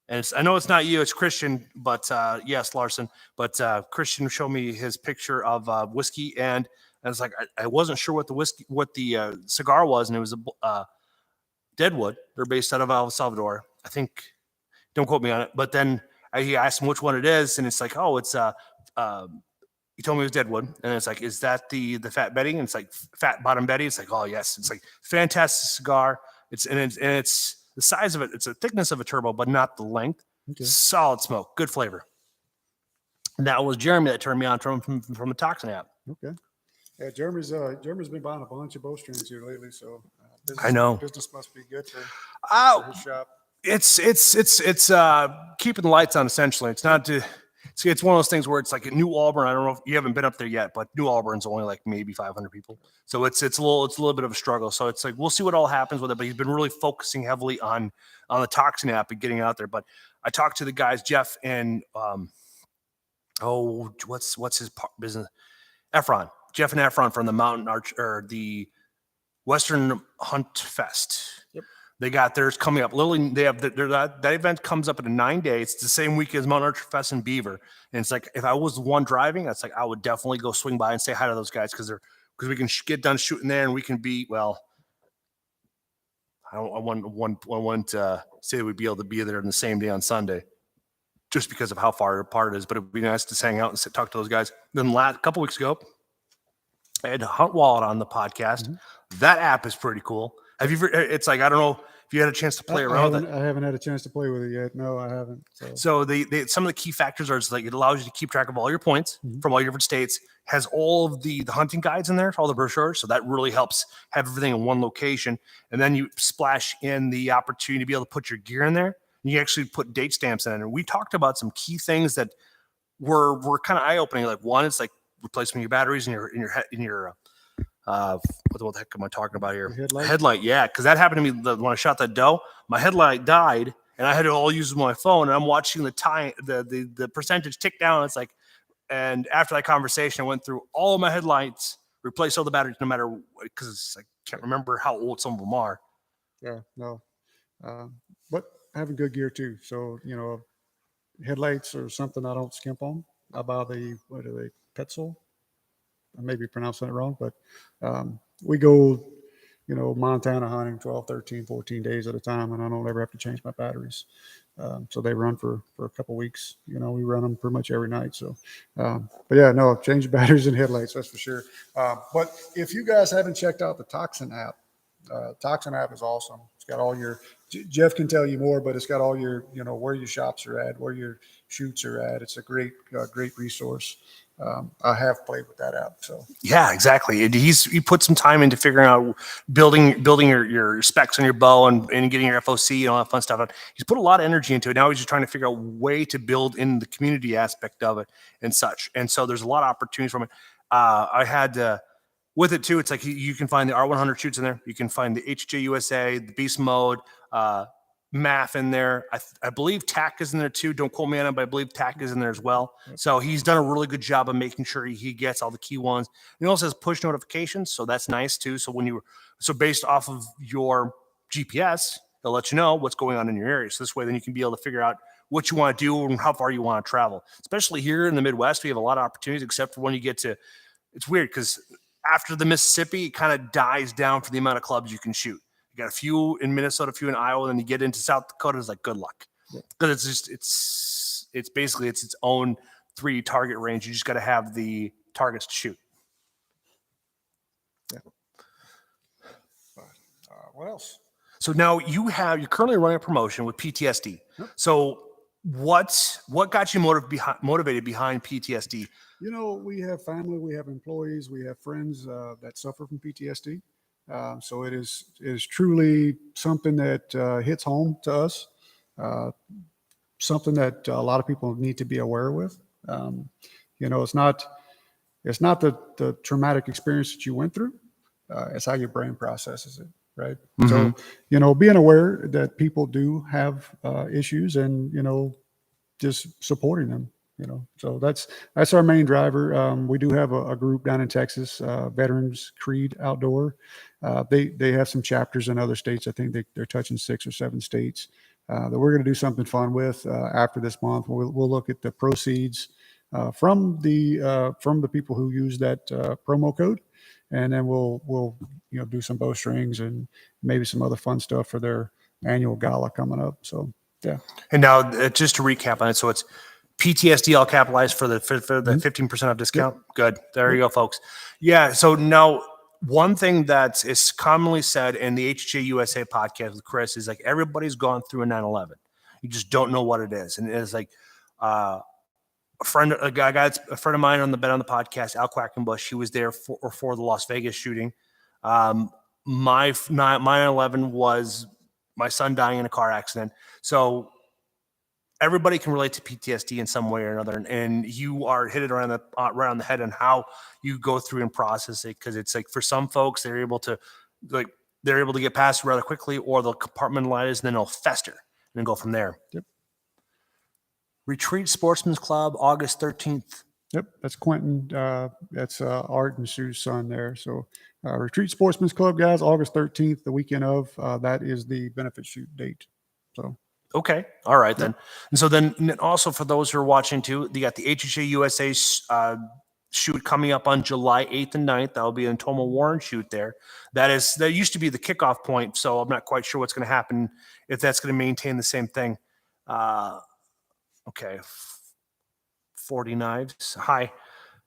And I know it's not you, it's Christian, but yes, Larson. But Christian showed me his picture of whiskey, and I was like, I wasn't sure what the cigar was, and it was a Deadwood. They're based out of El Salvador, I think. Don't quote me on it. But then he asked him which one it is, and it's like, oh, it's he told me it was Deadwood, and it's like, is that the Fat Betty? And it's like Fat Bottom Betty. It's like, oh yes, it's like fantastic cigar. It's the size of it. It's the thickness of a turbo, but not the length. Okay. Solid smoke, good flavor. And that was Jeremy that turned me on from the Toxon app. Okay. Yeah, Jeremy's been buying a bunch of bowstrings here lately, so I know business must be good for his shop. It's keeping the lights on essentially. It's not to. See, it's one of those things where it's like in New Auburn. I don't know if you haven't been up there yet, but New Auburn's only like maybe 500 people. So it's a little bit of a struggle. So it's like we'll see what all happens with it. But he's been really focusing heavily on the Toxon app and getting out there. But I talked to the guys, Jeff and what's his business? Efron, Jeff and Efron from the Mountain Arch or the Western Hunt Fest. Yep. They got theirs coming up. Literally, they have that event comes up in a 9 days. It's the same week as Mount Archer Fest in Beaver. And it's like if I was the one driving, that's like I would definitely go swing by and say hi to those guys because we can get done shooting there and we can be I wouldn't say we'd be able to be there on the same day on Sunday, just because of how far apart it is. But it'd be nice to hang out and talk to those guys. Then a couple weeks ago, I had Hunt Wallet on the podcast. Mm-hmm. That app is pretty cool. Have you? It's like I don't know if you had a chance to play around with it. I haven't had a chance to play with it yet. No, I haven't. So some of the key factors are like it allows you to keep track of all your points from all your different states. Has all of the hunting guides in there, all the brochures. So that really helps have everything in one location. And then you splash in the opportunity to be able to put your gear in there. And you actually put date stamps in it. And we talked about some key things that were kind of eye opening. Like one, it's like replacing your batteries in your what the heck am I talking about here? Headlight, yeah, because that happened to me when I shot that doe. My headlight died, and I had to all use my phone. And I'm watching the percentage tick down. It's like, and after that conversation, I went through all of my headlights, replaced all the batteries, no matter because I can't remember how old some of them are. Yeah, no, but having good gear too. So headlights are something I don't skimp on. I buy Petzl. I may be pronouncing it wrong, but we go, Montana hunting 12, 13, 14 days at a time, and I don't ever have to change my batteries. So they run for a couple weeks. We run them pretty much every night. So, but yeah, no, change batteries and headlights, that's for sure. But if you guys haven't checked out the Toxon app is awesome. It's got all your, Jeff can tell you more, but it's got all your, where your shops are at, where your shoots are at. It's a great resource. I have played with that app. So yeah, exactly. He put some time into figuring out building your specs on your bow and getting your FOC and all that fun stuff. He's put a lot of energy into it. Now he's just trying to figure out a way to build in the community aspect of it and such. And so there's a lot of opportunities from it. I had with it too. It's like you can find the R100 shoots in there. You can find the HJ USA, the Beast Mode, MAF in there. I believe TAC is in there too. Don't quote me on it, but I believe TAC is in there as well. So he's done a really good job of making sure he gets all the key ones. And he also has push notifications, so that's nice too. So based off of your GPS, they'll let you know what's going on in your area. So this way, then you can be able to figure out what you want to do and how far you want to travel. Especially here in the Midwest, we have a lot of opportunities, except for when you get to. It's weird because after the Mississippi, it kind of dies down for the amount of clubs you can shoot. You got a few in Minnesota, a few in Iowa, and then you get into South Dakota. It's like good luck because it's basically its own 3 target range. You just got to have the targets to shoot. Yeah. What else? So now you're currently running a promotion with PTSD. Yep. So what got you motivated behind PTSD? We have family, we have employees, we have friends that suffer from PTSD. So it is truly something that hits home to us, something that a lot of people need to be aware with. It's not the traumatic experience that you went through. It's how your brain processes it, right? Mm-hmm. So, being aware that people do have issues and, just supporting them. So that's our main driver. We do have a group down in Texas, Veterans Creed Outdoor. They have some chapters in other states. I think they're touching 6 or 7 states that we're going to do something fun with after this month. We'll look at the proceeds from the people who use that promo code, and then we'll do some bowstrings and maybe some other fun stuff for their annual gala coming up. So yeah. And now just to recap on it, so it's PTSD all capitalized for the 15% off discount. Yep. Good. There you go, folks. Yeah. So now one thing that is commonly said in the HJ USA podcast with Chris is like everybody's gone through a 9/11. You just don't know what it is. And it's like a friend of mine on the podcast, Al Quackenbush, he was there for the Las Vegas shooting. My 9/11 was my son dying in a car accident. So everybody can relate to PTSD in some way or another, and you are hit it around the right on the head on how you go through and process it. Because it's like for some folks, they're able to get past it rather quickly, or they'll compartmentalize and then they'll fester and then go from there. Yep. Retreat Sportsman's Club, August 13th. Yep, that's Quentin. That's Art and Sue's son there. So Retreat Sportsman's Club, guys, August 13th, the weekend of. That is the benefit shoot date. So okay, all right then. And so then also for those who are watching too, they got the HHA USA shoot coming up on July 8th and 9th. That will be an Toma Warren shoot there. That used to be the kickoff point, so I'm not quite sure what's going to happen if that's going to maintain the same thing. Okay. 40 knives. Hi.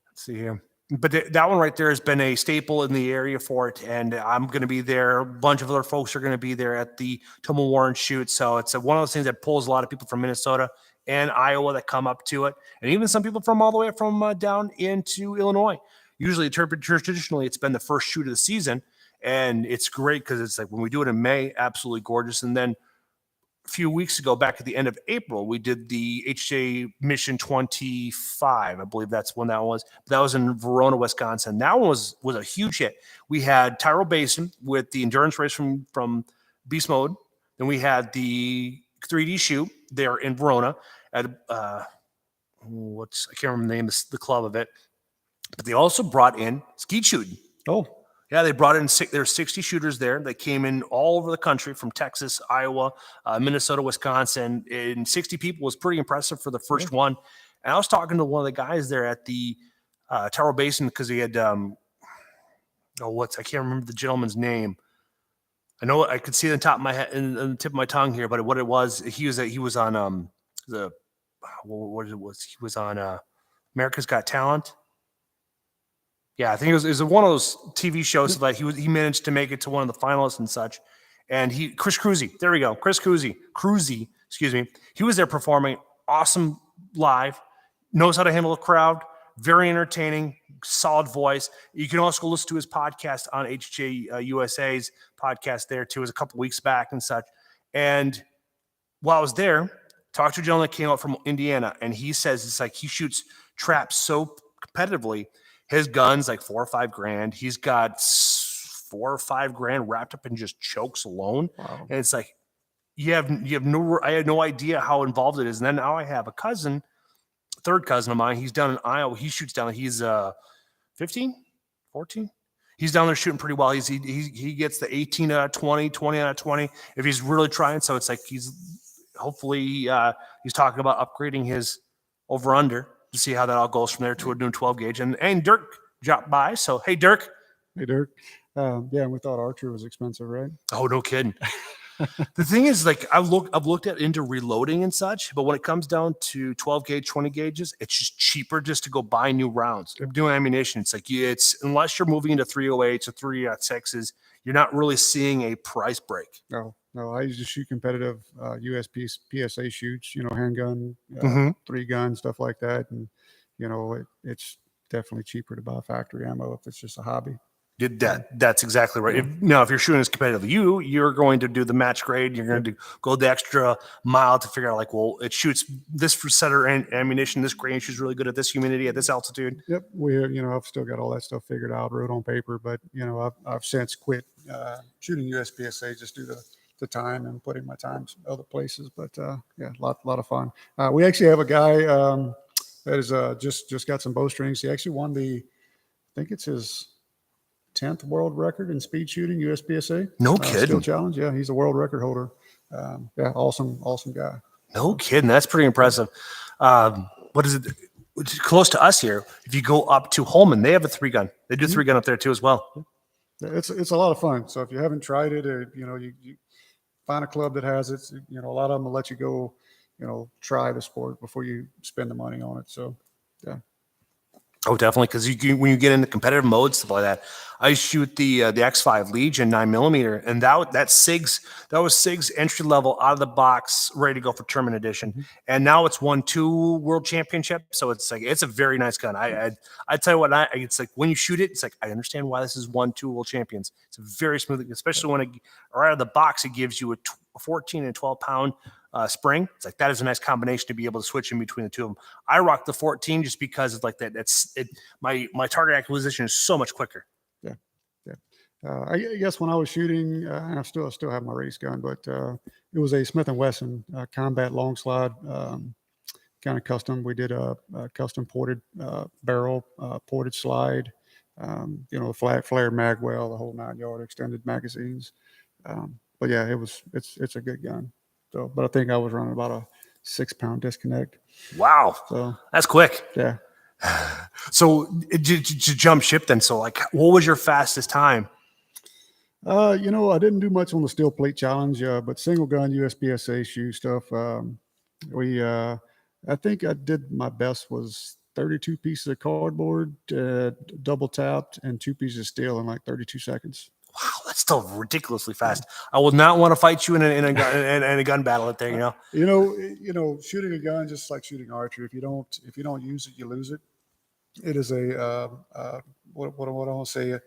Let's see here. But that one right there has been a staple in the area for it. And I'm going to be there. A bunch of other folks are going to be there at the Toma Warren shoot. So it's one of those things that pulls a lot of people from Minnesota and Iowa that come up to it. And even some people from all the way from down into Illinois. Usually, traditionally, it's been the first shoot of the season. And it's great because it's like when we do it in May, absolutely gorgeous. And then a few weeks ago, back at the end of April, we did the HJ Mission 25. I believe that's when that was. That was in Verona, Wisconsin. That one was a huge hit. We had Tyrell Basin with the endurance race from Beast Mode. Then we had the 3D shoot there in Verona at I can't remember the name of the club of it. But they also brought in skeet shooting. Oh. Yeah, they brought in there's 60 shooters there. They came in all over the country from Texas, Iowa, Minnesota, Wisconsin. And 60 people was pretty impressive for the first one. And I was talking to one of the guys there at the Tyrell Basin because he had I can't remember the gentleman's name. I know I could see it on the top of my head and the tip of my tongue here, but what it was, he was on he was on America's Got Talent. Yeah, I think it was one of those TV shows that he managed to make it to one of the finalists and such. And Chris Cruzy, there we go. Chris Cruzy, excuse me. He was there performing, awesome live, knows how to handle a crowd, very entertaining, solid voice. You can also listen to his podcast on HJ USA's podcast there too. It was a couple weeks back and such. And while I was there, talked to a gentleman that came out from Indiana, and he says it's like he shoots traps so competitively. His gun's like $4 or $5 grand. He's got $4 or $5 grand wrapped up in just chokes alone. Wow. And it's like, I had no idea how involved it is. And then now I have a cousin, third cousin of mine. He's down in Iowa. He shoots down. He's 15, 14. He's down there shooting pretty well. He gets the 18 out of 20, 20 out of 20 if he's really trying. So it's like he's talking about upgrading his over under to see how that all goes from there to a new 12 gauge. And Dirk dropped by. So, hey, Dirk. Hey, Dirk. Yeah, we thought archery was expensive, right? Oh, no kidding. The thing is, like, I've looked at into reloading and such, but when it comes down to 12 gauge, 20 gauges, it's just cheaper just to go buy new rounds. Doing ammunition, it's like unless you're moving into 308s or 3.6s, you're not really seeing a price break. No, I used to shoot competitive PSA shoots, handgun, 3-gun, stuff like that. And, it's definitely cheaper to buy factory ammo if it's just a hobby. That's exactly right. If you're shooting as competitive, you're going to do the match grade. You're going to go the extra mile to figure out, like, well, it shoots this for setter ammunition. This grain shoots really good at this humidity, at this altitude. Yep. I've still got all that stuff figured out, wrote on paper, but I've since quit shooting USPSA just due to the time and putting my time other places. But yeah, a lot of fun. We actually have a guy that is just got some bowstrings. He actually won I think it's his 10th world record in speed shooting, USPSA. No kidding. Skill challenge. Yeah, he's a world record holder. Yeah, awesome guy. No kidding. That's pretty impressive. What is it? It's close to us here. If you go up to Holman, they have a 3-gun. They do 3-gun up there too as well. It's a lot of fun. So if you haven't tried it, or you find a club that has it. A lot of them will let you go, try the sport before you spend the money on it. So yeah. Oh, definitely. Because when you get into competitive mode, stuff like that, I shoot the X5 Legion 9mm, and that was SIG's entry level out of the box, ready to go for tournament edition. And now it's won 2 world championships, so it's like it's a very nice gun. I tell you what, it's like when you shoot it, it's like I understand why this has won 2 world champions. It's a very smooth, especially when right out of the box, it gives you a 14 and 12 pound spring. It's like that is a nice combination to be able to switch in between the two of them. I rock the 14 just because it's like that. My target acquisition is so much quicker. Yeah, yeah. I guess when I was shooting, and I still have my race gun, but it was a Smith & Wesson combat long slide, kind of custom. We did a custom ported barrel, ported slide, flat flare magwell, the whole 9-yard extended magazines. But yeah, it's a good gun. So, but I think I was running about a 6-pound disconnect. Wow, So that's quick. yeah. So to jump ship then. So like, what was your fastest time? I didn't do much on the steel plate challenge, but single gun USPSA shoe stuff. I think I did my best was 32 pieces of cardboard, double tapped, and 2 pieces of steel in like 32 seconds. Wow, that's still ridiculously fast. I would not want to fight you in a gun battle out there. Shooting a gun just like shooting archery. If you don't use it, you lose it. It is a what I want to say.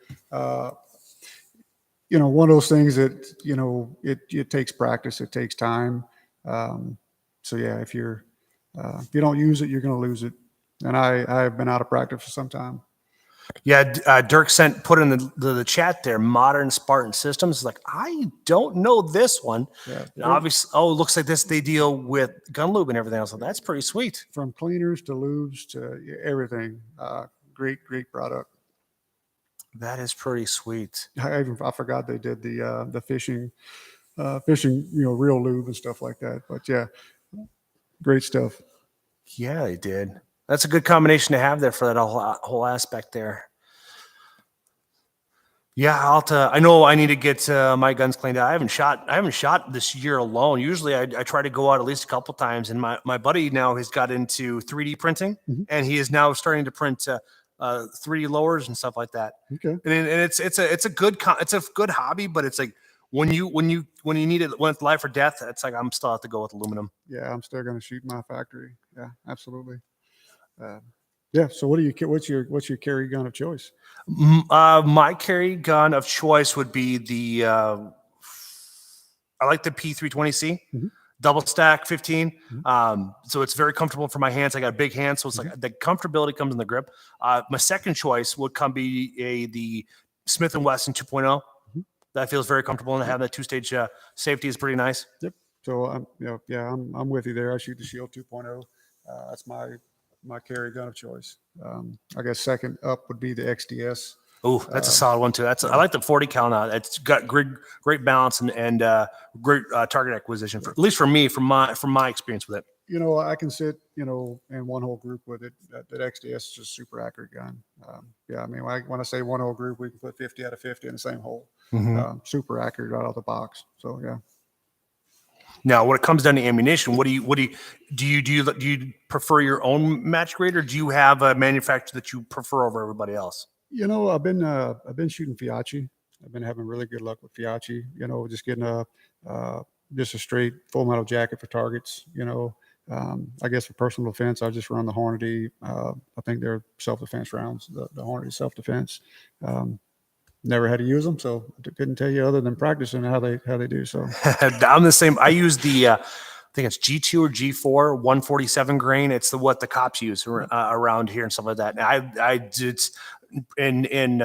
One of those things that it takes practice. It takes time. So yeah, if you don't use it, you're going to lose it. And I've been out of practice for some time. Yeah, Dirk put in the chat there, modern Spartan systems. Like, I don't know this one. Yeah, obviously, it looks like they deal with gun lube and everything else. So that's pretty sweet. From cleaners to lubes to everything. Great product. That is pretty sweet. I forgot they did the fishing, real lube and stuff like that. But yeah, great stuff. Yeah, they did. That's a good combination to have there for that whole aspect there. Yeah, I know I need to get my guns cleaned out. I haven't shot this year alone. Usually I try to go out at least a couple times. And my buddy now has got into 3D printing, and he is now starting to print 3D lowers and stuff like that. Okay. And it's a good hobby, but it's like when you need it, when it's life or death, it's like I'm still have to go with aluminum. Yeah, I'm still going to shoot my factory. Yeah, absolutely. Yeah. So what's your carry gun of choice? My carry gun of choice would be I like the P320C. Double stack 15. So it's very comfortable for my hands. I got big hands, so it's like the comfortability comes in the grip. My second choice would be the Smith & Wesson 2.0. That feels very comfortable, and having that 2-stage safety is pretty nice. Yep. So I'm with you there. I shoot the Shield 2.0. That's my carry gun of choice. I guess second up would be the XDS. Oh, that's a solid one too. I like the 40 cal now. It's got great balance and great target acquisition, at least for me, from my experience with it. I can sit, in one whole group with it. That XDS is just a super accurate gun. Yeah, I mean, when I say one whole group, we can put 50 out of 50 in the same hole. Super accurate right out of the box. So yeah. Now, when it comes down to ammunition, do you prefer your own match grade, or do you have a manufacturer that you prefer over everybody else? I've been shooting Fiachi. I've been having really good luck with Fiachi. Just getting just a straight full metal jacket for targets. I guess for personal defense, I just run the Hornady. I think they're self-defense rounds. The Hornady self-defense. Never had to use them, so I couldn't tell you other than practicing how they do. So I'm the same. I use the I think it's G2 or G4 147 grain. It's what the cops use around here and stuff like that. And I did in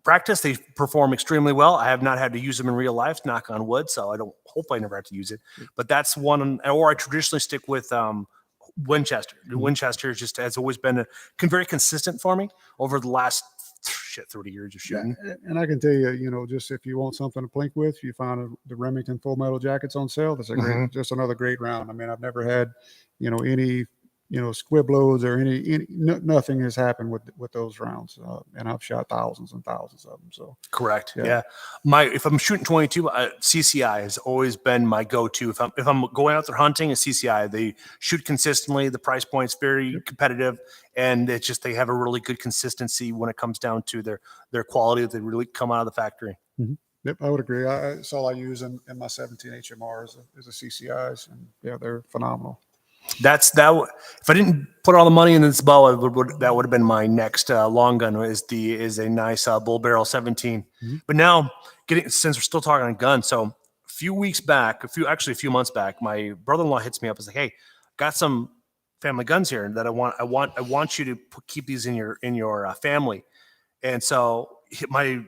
practice, they perform extremely well. I have not had to use them in real life, knock on wood, so I hope I never have to use it. But that's one, or I traditionally stick with Winchester. Winchester has always been very consistent for me over the last 30 years of shooting. Yeah, and I can tell you, just if you want something to plink with, you find the Remington full metal jackets on sale. That's a just another great round. I mean, I've never had, any squib loads or nothing has happened with those rounds, and I've shot thousands and thousands of them. So correct. Yeah. If I'm shooting 22, CCI has always been my go-to. If I'm going out there hunting, a CCI. They shoot consistently. The price point's very competitive, and it's just they have a really good consistency when it comes down to their quality that they really come out of the factory. Yep, I would agree. That's all I use in my 17 HMR is a CCIs, and yeah, they're phenomenal. If I didn't put all the money in this bow, that would have been my next long gun. Is a nice bull barrel 17. But now, since we're still talking on guns, so few weeks back, a few months back, my brother-in-law hits me up. Is like, hey, got some family guns here that I want you to keep these in your family. And so my aunt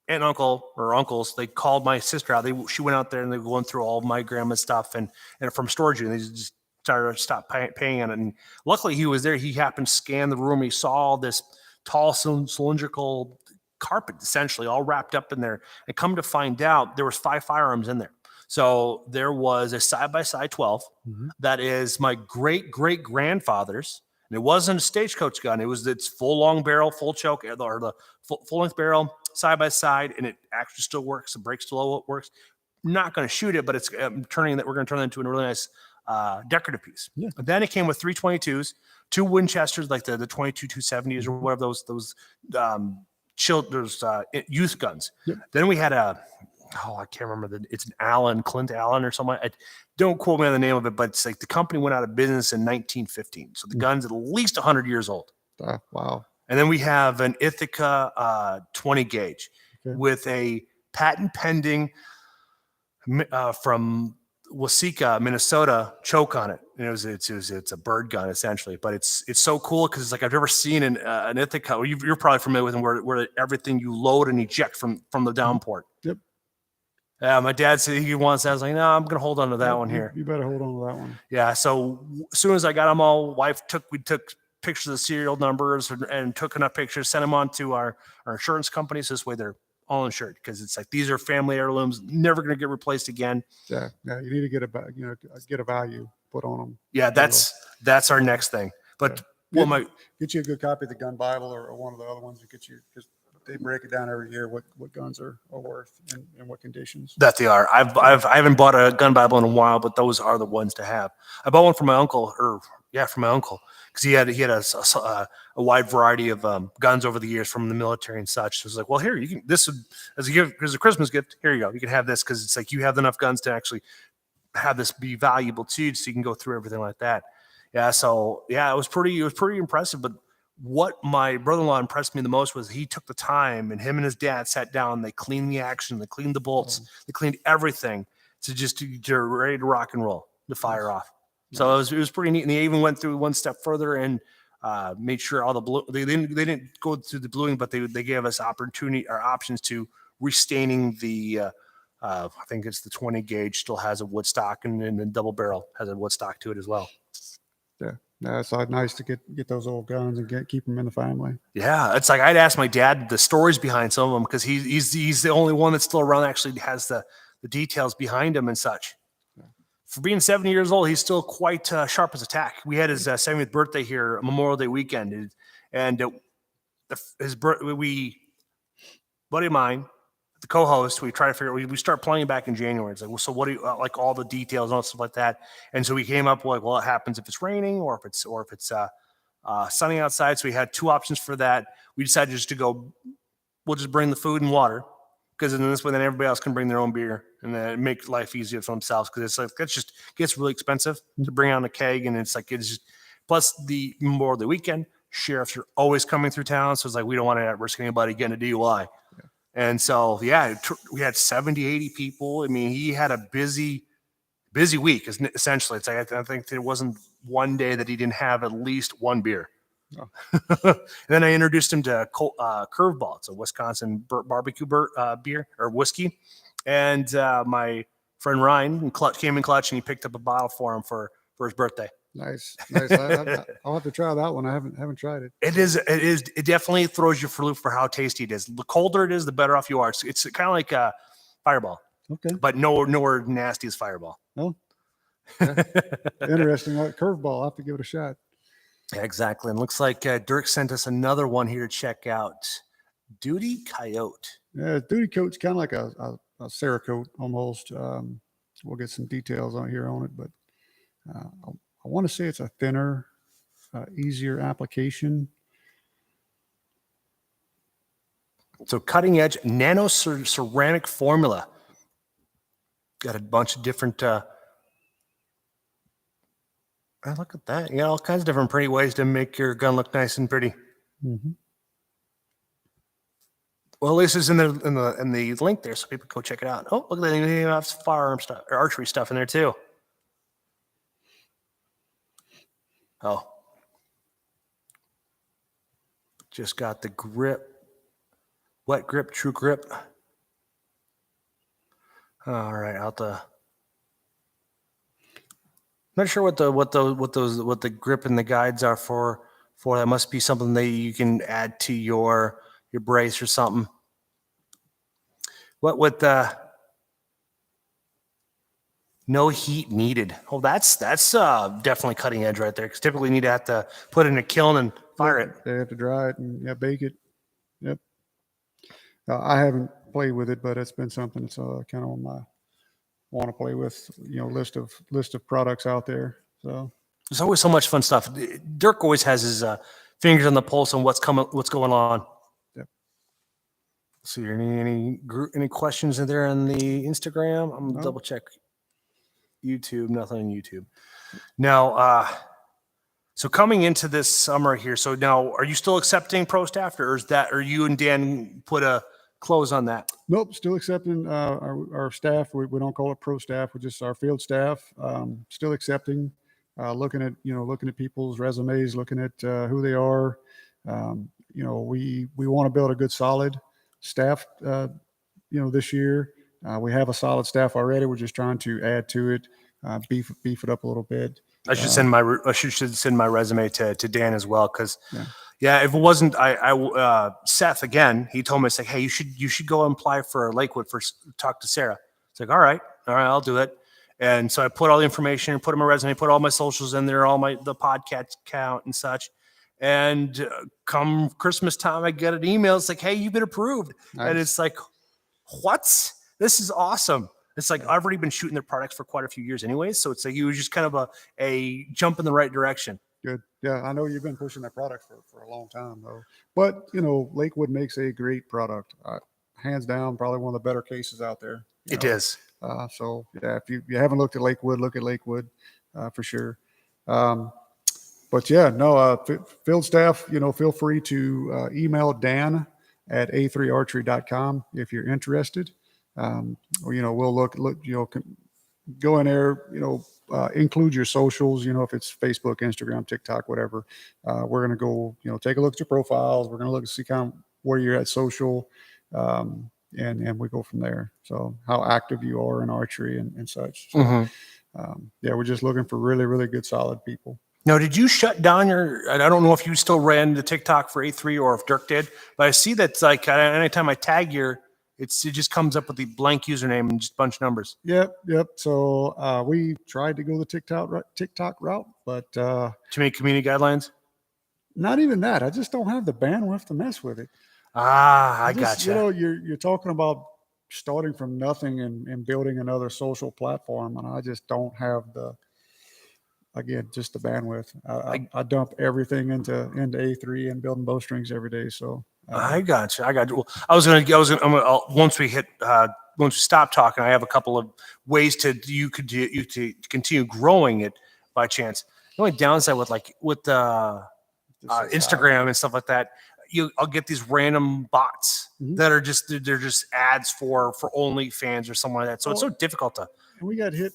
and uncle or uncles, they called my sister out. She went out there and they were going through all of my grandma's stuff and from storage, and they just started to stop paying on it. And luckily he was there. He happened to scan the room. He saw all this tall cylindrical carpet essentially all wrapped up in there, and come to find out there was 5 firearms in there. So there was a side-by-side 12 that is my great-great-grandfather's, and it wasn't a stagecoach gun. It's full long barrel, full choke, or the full length barrel side-by-side, and it actually still works. The brake still works. I'm not going to shoot it, but it's we're going to turn it into a really nice decorative piece. Yeah. And then it came with 322s, 2 Winchesters, like the 22-270s or whatever those youth guns. Yep. Then we had I can't remember it's an Clint Allen or something. Don't quote me on the name of it, but it's like the company went out of business in 1915. So the gun's at least 100 years old. Wow. And then we have an Ithaca 20 gauge with a patent pending from Waseca, Minnesota choke on it. And it's a bird gun essentially, but it's so cool because it's like I've never seen an Ithaca. You're probably familiar with them where everything you load and eject from the down port. Yep. My dad said he wants that. I was like, no, I'm gonna hold on to that one here. You better hold on to that one. Yeah. So as soon as I got them all, we took pictures of the serial numbers and took enough pictures, sent them on to our insurance companies. This way they're all insured, because it's like these are family heirlooms, never going to get replaced again. Yeah, you need to get a value put on them. Yeah, that's our next thing. But get you a good copy of the Gun Bible or one of the other ones, and get you, because they break it down every year what guns are worth and what conditions. That they are. I haven't bought a gun Bible in a while, but those are the ones to have. I bought one for my uncle, because he had a wide variety of guns over the years from the military and such. So it was like, well, here, you can, as a Christmas gift, here you go. You can have this, because it's like you have enough guns to actually have this be valuable to you, so you can go through everything like that. Yeah. So yeah, it was pretty impressive. But what my brother-in-law impressed me the most was he took the time, and him and his dad sat down. They cleaned the action, they cleaned the bolts, they cleaned everything to ready to rock and roll, to fire off. So it was pretty neat. And they even went through one step further and made sure all the blue. They didn't go through the bluing, but they gave us options to restaining the. I think it's the 20 gauge still has a wood stock, and then the double barrel has a wood stock to it as well. Yeah, it's nice to get those old guns and keep them in the family. Yeah, it's like I'd ask my dad the stories behind some of them, because he's the only one that's still around that actually has the details behind him and such. Yeah. For being 70 years old, he's still quite sharp as a tack. We had his 70th birthday here, Memorial Day weekend, and buddy of mine, the co-host, we try to figure. We start playing back in January. It's like, well, so what do you like all the details and all stuff like that? And so we came up with, well, it happens if it's raining or if it's sunny outside. So we had 2 options for that. We decided just to go. We'll just bring the food and water, because in this way, then everybody else can bring their own beer, and then make life easier for themselves. Because it's like that just gets really expensive to bring out a keg, and it's just plus the Memorial Day weekend. Sheriffs are always coming through town, so it's like we don't want to risk anybody getting a DUI. And so, yeah, we had 70, 80 people. I mean, he had a busy week, essentially. It's like I think there wasn't one day that he didn't have at least one beer. Oh. And then I introduced him to Curveball. It's a Wisconsin barbecue beer or whiskey. And my friend Ryan came in clutch, and he picked up a bottle for him for his birthday. Nice. I'll have to try that one. I haven't tried it. It definitely throws you for a loop for how tasty it is. The colder it is, the better off you are. It's kind of like a Fireball. Okay. But nowhere nasty as Fireball. Oh. Yeah. Interesting. Curveball. I'll have to give it a shot. Yeah, exactly. And looks like Dirk sent us another one here to check out. Duty Coyote. Yeah, Duty Coyote's kind of like a Cerakote almost. We'll get some details on it, but I want to say it's a thinner, easier application. So cutting edge nano ceramic formula. Got a bunch of different. Look at that. You got all kinds of different pretty ways to make your gun look nice and pretty. Mm-hmm. Well, this is in the link there, so people can go check it out. Oh, look at that! They have firearm stuff or archery stuff in there too. Oh, just got the grip, wet grip, true grip. All right, not sure what the grip and the guides are for. That must be something that you can add to your brace or something. What with the no heat needed? Oh, that's definitely cutting edge right there. Because typically you need to have to put it in a kiln and fire it. They have to dry it and bake it. Yep. I haven't played with it, but it's been something that's kind of on my want to play with. List of products out there. So there's always so much fun stuff. Dirk always has his fingers on the pulse on what's going on. Yep. So, any questions in there on the Instagram? I'm gonna double check. YouTube, nothing on YouTube. Now, so coming into this summer here, so now are you still accepting pro staff, or are you and Dan put a close on that? Nope, still accepting our staff. We don't call it pro staff. We're just our field staff. Still accepting, looking at people's resumes, looking at who they are. We want to build a good, solid staff. This year we have a solid staff already. We're just trying to add to it, beef it up a little bit. I should send my resume to Dan as well, because if it wasn't Seth again, he told me, it's like, hey, you should go and apply for Lakewood talk to Sarah. It's like, all right, I'll do it. And so I put all the information, put in my resume, put all my socials in there, all the podcast count and such. And come Christmas time, I get an email. It's like, hey, you've been approved. Nice. And it's like, what? This is awesome. It's like, I've already been shooting their products for quite a few years anyways. So it's like, it was just kind of a jump in the right direction. Good. Yeah. I know you've been pushing that product for a long time though, but Lakewood makes a great product. Hands down, probably one of the better cases out there. It is. So yeah, if you haven't looked at Lakewood, look at Lakewood for sure. But yeah, no, field staff, feel free to email Dan at A3Archery.com if you're interested. We'll look, go in there, include your socials, if it's Facebook, Instagram, TikTok, whatever. We're going to go, take a look at your profiles. We're going to look and see kind of where you're at social, and we go from there. So how active you are in archery and such. So, we're just looking for really, really good, solid people. Now, did you shut down I don't know if you still ran the TikTok for A3 or if Dirk did, but I see that's like anytime I tag it just comes up with the blank username and just a bunch of numbers. Yep. So we tried to go the TikTok route, but too many community guidelines. Not even that. I just don't have the bandwidth to mess with it. I gotcha. You're talking about starting from nothing and building another social platform, and I just don't have just the bandwidth. I dump everything into A3 and building bowstrings every day. So I got you. Well, once we stop talking, I have a couple of ways to continue growing it by chance. The only downside with Instagram and stuff like that, I'll get these random bots that are they're just ads for OnlyFans or something like that. So it's so difficult to. We got hit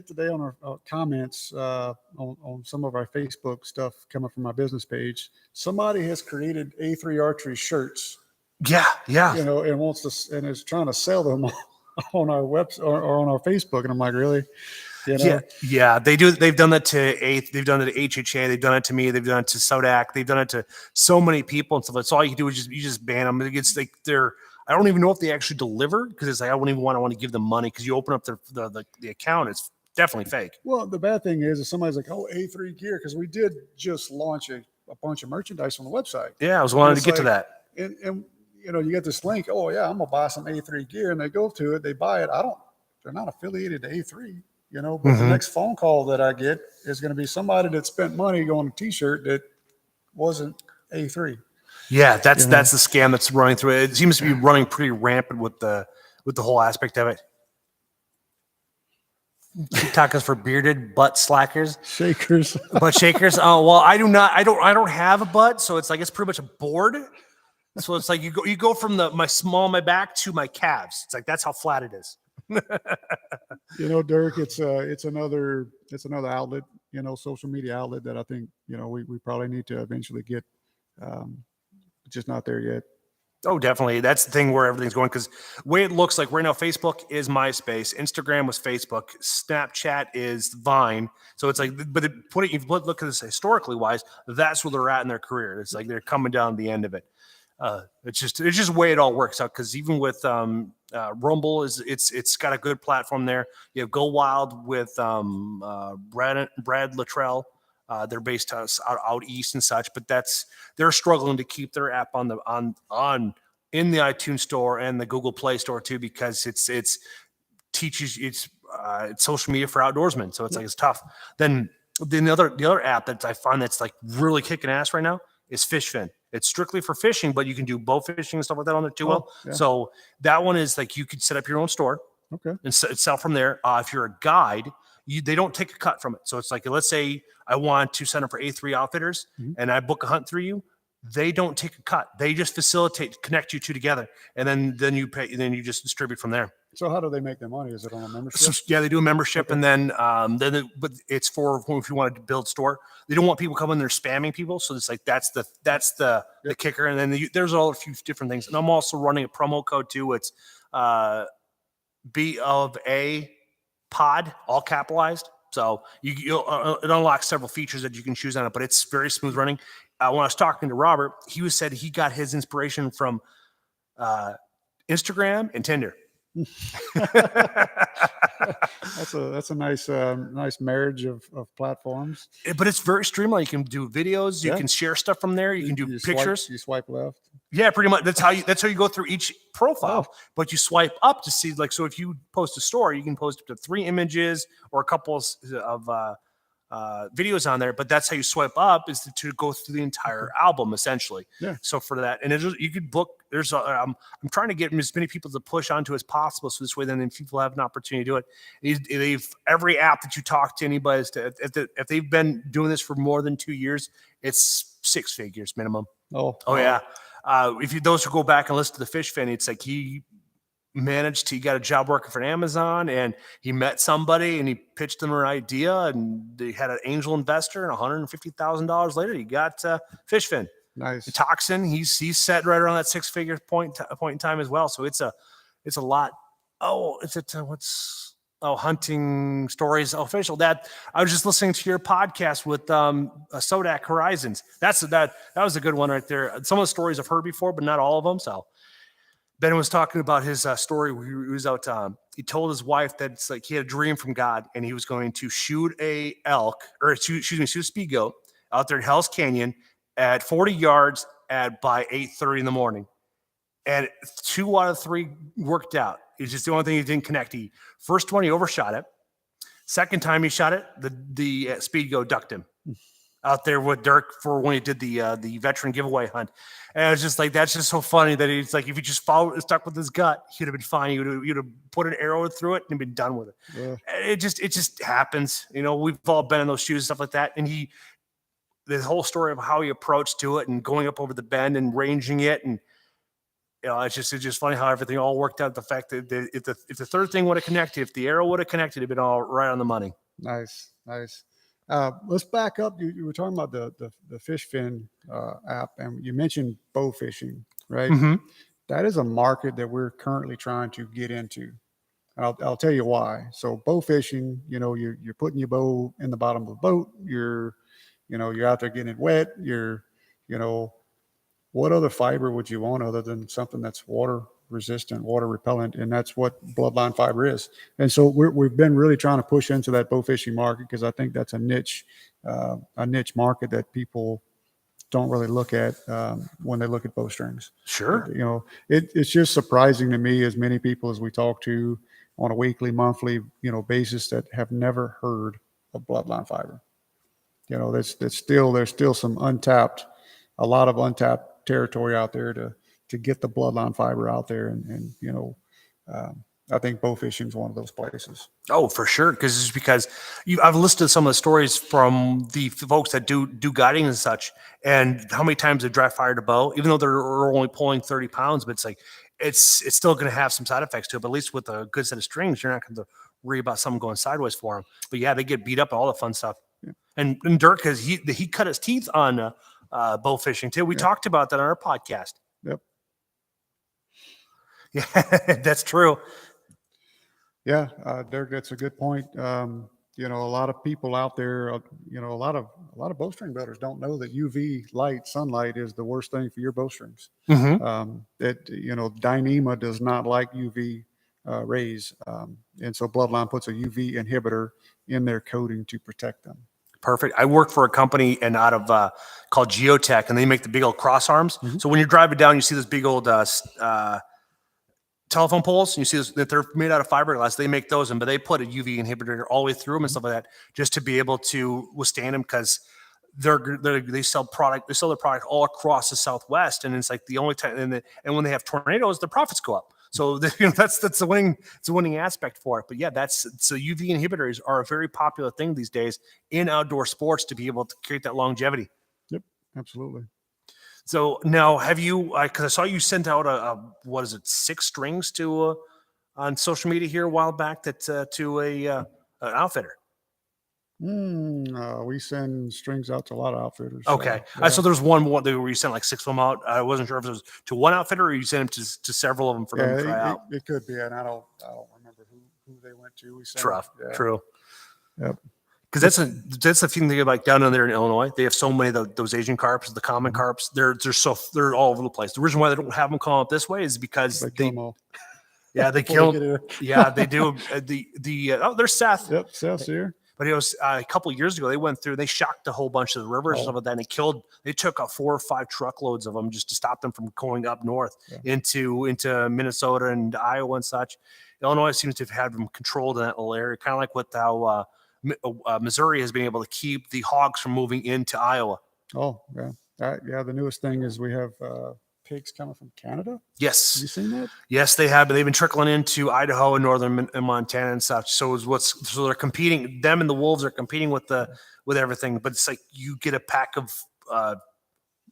today on our comments on some of our Facebook stuff coming from my business page. Somebody has created A3 Archery shirts. Yeah. And is trying to sell them on our website or on our Facebook. And I'm like, really? Yeah. They do. They've done that to They've done it to HHA. They've done it to me. They've done it to Sodak. They've done it to so many people and stuff. That's all you do is you just ban them. It's like I don't even know if they actually deliver, because it's like I wouldn't even want to give them money, because you open up the account, it's definitely fake. Well, the bad thing is somebody's like, oh, A3 gear, because we did just launch a bunch of merchandise on the website. Yeah, I was wanting to get to that. And you get this link. Oh yeah, I'm gonna buy some A3 gear, and they go to it, they buy it. They're not affiliated to A3. But the next phone call that I get is going to be somebody that spent money on a T-shirt that wasn't A3. Yeah, that's the scam that's running through it. It seems to be running pretty rampant with the whole aspect of it. TikTok is for bearded butt shakers. Butt shakers. Oh well, I don't have a butt, so it's pretty much a board. So it's like you go from my back to my calves. It's like that's how flat it is. Dirk, it's another outlet, social media outlet that I think, we probably need to eventually get, just not there yet. Oh, definitely. That's the thing where everything's going, because the way it looks like right now, Facebook is MySpace, Instagram was Facebook, Snapchat is Vine. So it's like, but if you look at this historically wise, that's where they're at in their career. It's like they're coming down the end of it. It's just the way it all works out. Because even with Rumble, it's got a good platform there. You have Go Wild with Brad Luttrell. They're based out east and such, but they're struggling to keep their app in the iTunes store and the Google Play Store too, because it's social media for outdoorsmen. So it's like, it's tough. Then the other app that I find that's like really kicking ass right now is FishFin. It's strictly for fishing, but you can do bow fishing and stuff like that on there too. Yeah. So that one is like, you could set up your own store, and sell from there. If you're a guide, they don't take a cut from it. So it's like, let's say I want to sign up for A3 Outfitters, and I book a hunt through you. They don't take a cut. They just connect you two together, and then you pay. And then you just distribute from there. So how do they make their money? Is it on a membership? So, yeah, they do a membership, and then but it's for if you want to build store. They don't want people coming there spamming people. So it's like that's the kicker. And then there's all a few different things. And I'm also running a promo code too. It's B of A pod, all capitalized. So it unlocks several features that you can choose on it, but it's very smooth running. When I was talking to Robert, he said he got his inspiration from Instagram and Tinder. That's a nice marriage of platforms. But it's very streamlined. You can do videos. You can share stuff from there. You can do pictures. You swipe left. Yeah, pretty much. That's how you go through each profile. But you swipe up to see, like, so if you post a story, you can post up to 3 images or a couple of videos on there. But that's how you swipe up, is to go through the entire album essentially. Yeah. So for that, and you could book. I'm trying to get as many people to push onto as possible, so this way then people have an opportunity to do it. Every app that you talk to anybody, if they've been doing this for more than 2 years, it's 6 figures minimum. Oh yeah. Those who go back and listen to the FishFin, it's like he got a job working for Amazon, and he met somebody and he pitched them an idea, and they had an angel investor, and $150,000 later he got FishFin. Nice. The Toxon, he's set right around that 6-figure point in time as well. So it's a lot. Hunting Stories Official. That I was just listening to your podcast with Sodak Horizons. That was a good one right there. Some of the stories I've heard before, but not all of them. So Ben was talking about his story where he was out. He told his wife that it's like he had a dream from God, and he was going to shoot a shoot a speed goat out there in Hell's Canyon at 40 yards by 8:30 in the morning. And 2 out of 3 worked out. It's just the only thing he didn't connect. First one, he overshot it. Second time he shot it, the speed goat ducked him out there with Dirk for when he did the veteran giveaway hunt. And it was just like, that's just so funny that he's like, if he just stuck with his gut, he'd have been fine. You'd have put an arrow through it and been done with it. Yeah. It just happens. We've all been in those shoes and stuff like that. And the whole story of how he approached to it and going up over the bend and ranging it. And, it's just funny how everything all worked out. The fact that if the third thing would have connected, if the arrow would have connected, it'd been all right on the money. Nice. Let's back up. You were talking about the FishFin app, and you mentioned bow fishing, right? Mm-hmm. That is a market that we're currently trying to get into. I'll tell you why. So bow fishing, you're putting your bow in the bottom of the boat. You're out there getting it wet. What other fiber would you want other than something that's water resistant, water repellent? And that's what bloodline fiber is. And so we've been really trying to push into that bow fishing market, because I think that's a niche market that people don't really look at when they look at bowstrings. Sure. It's just surprising to me, as many people as we talk to on a weekly, monthly, basis, that have never heard of bloodline fiber. There's still some a lot of untapped territory out there to get the bloodline fiber out there. And I think bow fishing is one of those places. Oh, for sure. Because I've listened to some of the stories from the folks that do guiding and such, and how many times they've dry fired a bow, even though they're only pulling 30 pounds, but it's like, it's still going to have some side effects to it. But at least with a good set of strings, you're not going to worry about something going sideways for them. But yeah, they get beat up, all the fun stuff. Yeah. And Dirk, because he cut his teeth on bow fishing too. We talked about that on our podcast. Yep. Yeah, that's true. Yeah, Derek, that's a good point. A lot of people out there, a lot of bowstring builders don't know that UV light, sunlight, is the worst thing for your bowstrings. Dyneema does not like UV rays, and so Bloodline puts a UV inhibitor in their coating to protect them. Perfect. I work for a company out of called Geotech, and they make the big old cross arms. So when you're driving down, you see those big old telephone poles, and you see that they're made out of fiberglass. They make those, but they put a UV inhibitor all the way through them and stuff like that, just to be able to withstand them, because they sell their product all across the Southwest, and it's like the only time. And when they have tornadoes, their profits go up. So that's the winning aspect for it. But yeah, so UV inhibitors are a very popular thing these days in outdoor sports to be able to create that longevity. Yep, absolutely. So now, have you? Because I saw you sent out what is it, 6 strings to on social media here a while back to an outfitter. We send strings out to a lot of outfitters. Okay, so, yeah. So there's one where you sent like 6 of them out. I wasn't sure if it was to one outfitter or you sent them to several of them for them to try out. It could be, and I don't remember who they went to. We sent True. Yep. Because that's the thing they like down there in Illinois. They have so many of those Asian carps, the common carps. They're all over the place. The reason why they don't have them come up this way is because they kill them all. Yeah, they kill. Yeah, they do. There's Seth. Yep, Seth's here. But it was a couple of years ago. They went through. They shocked a whole bunch of the rivers and stuff like that. And they took 4 or 5 truckloads of them just to stop them from going up north into Minnesota and Iowa and such. Illinois seems to have had them controlled in that little area, kind of like what how Missouri has been able to keep the hogs from moving into Iowa. Oh, yeah. The newest thing is we have pigs coming from Canada. Yes. Have you seen that? Yes, they have. But they've been trickling into Idaho and northern Montana and such. So they're competing. Them and the wolves are competing with everything. But it's like you get a pack of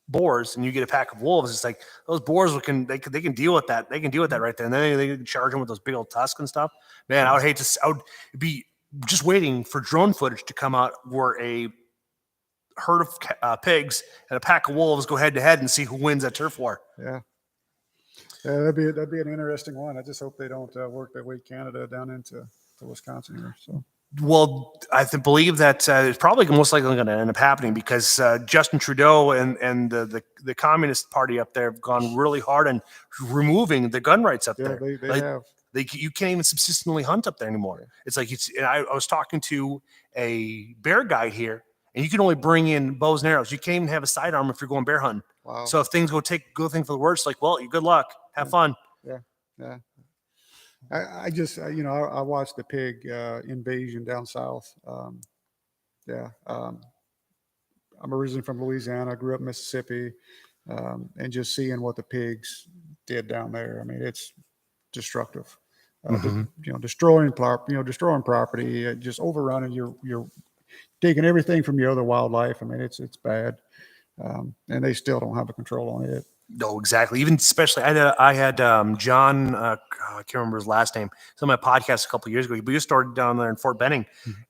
boars and you get a pack of wolves. It's like those boars they can deal with that. They can deal with that right there. And then they charge them with those big old tusks and stuff. Man, I would be just waiting for drone footage to come out where a herd of pigs and a pack of wolves go head to head and see who wins that turf war. Yeah, that'd be an interesting one. I just hope they don't work their way Canada down into Wisconsin here. So, well, I believe that it's probably most likely going to end up happening because Justin Trudeau and the Communist Party up there have gone really hard on removing the gun rights up there. They have. You can't even subsistently hunt up there anymore. It's like I was talking to a bear guide here, and you can only bring in bows and arrows. You can't even have a sidearm if you're going bear hunting. Wow. So if things go thing for the worst, like, well, good luck, have fun. Yeah. I just I watched the pig invasion down south. I'm originally from Louisiana. I grew up in Mississippi, and just seeing what the pigs did down there. I mean, it's destructive. Destroying property, just overrunning. You're taking everything from your other wildlife. I mean, it's bad, and they still don't have a control on it. No, exactly. Even especially, I had John. I can't remember his last name. It's on my podcast a couple of years ago. We just started down there in Fort Benning,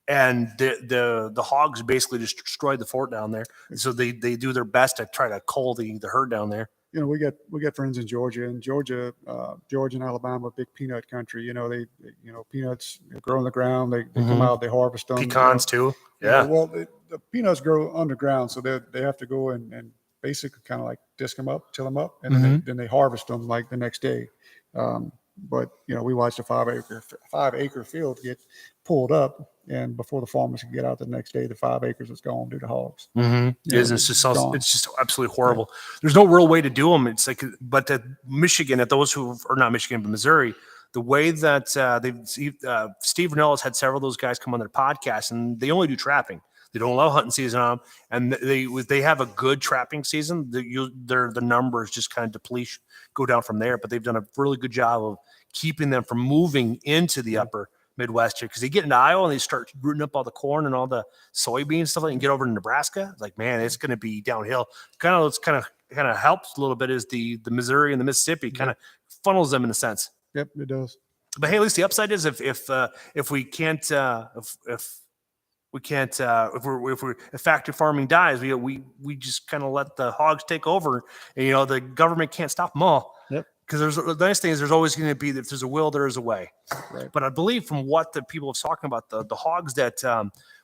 and the hogs basically just destroyed the fort down there. So they do their best to try to cull the herd down there. We get friends in Georgia, and Georgia and Alabama, big peanut country. They peanuts grow in the ground. They come out, they harvest them. Pecans too. Yeah. Well, the peanuts grow underground, so they have to go and basically kind of like disc them up, till them up, and then they harvest them like the next day. But we watched a 5 acre field get pulled up, and before the farmers could get out the next day, the 5 acres was gone due to hogs. It's just absolutely horrible. There's no real way to do them. It's like, but at Michigan, at those who are not Michigan but Missouri, the way that Steve Rinella has had several of those guys come on their podcast, and they only do trapping. They don't allow hunting season on them, and they have a good trapping season. The numbers just kind of deplete, go down from there. But they've done a really good job of keeping them from moving into the upper Midwest here, because they get into Iowa and they start rooting up all the corn and all the soybeans stuff, and get over to Nebraska. It's like, man, it's going to be downhill. Kind of helps a little bit is the Missouri and the Mississippi kind of funnels them in a sense. Yep, it does. But hey, at least the upside is if factory farming dies, we just kind of let the hogs take over, and the government can't stop them all. Yep. Because the nice thing is there's always going to be, if there's a will, there is a way. Right. But I believe from what the people have talking about, the hogs that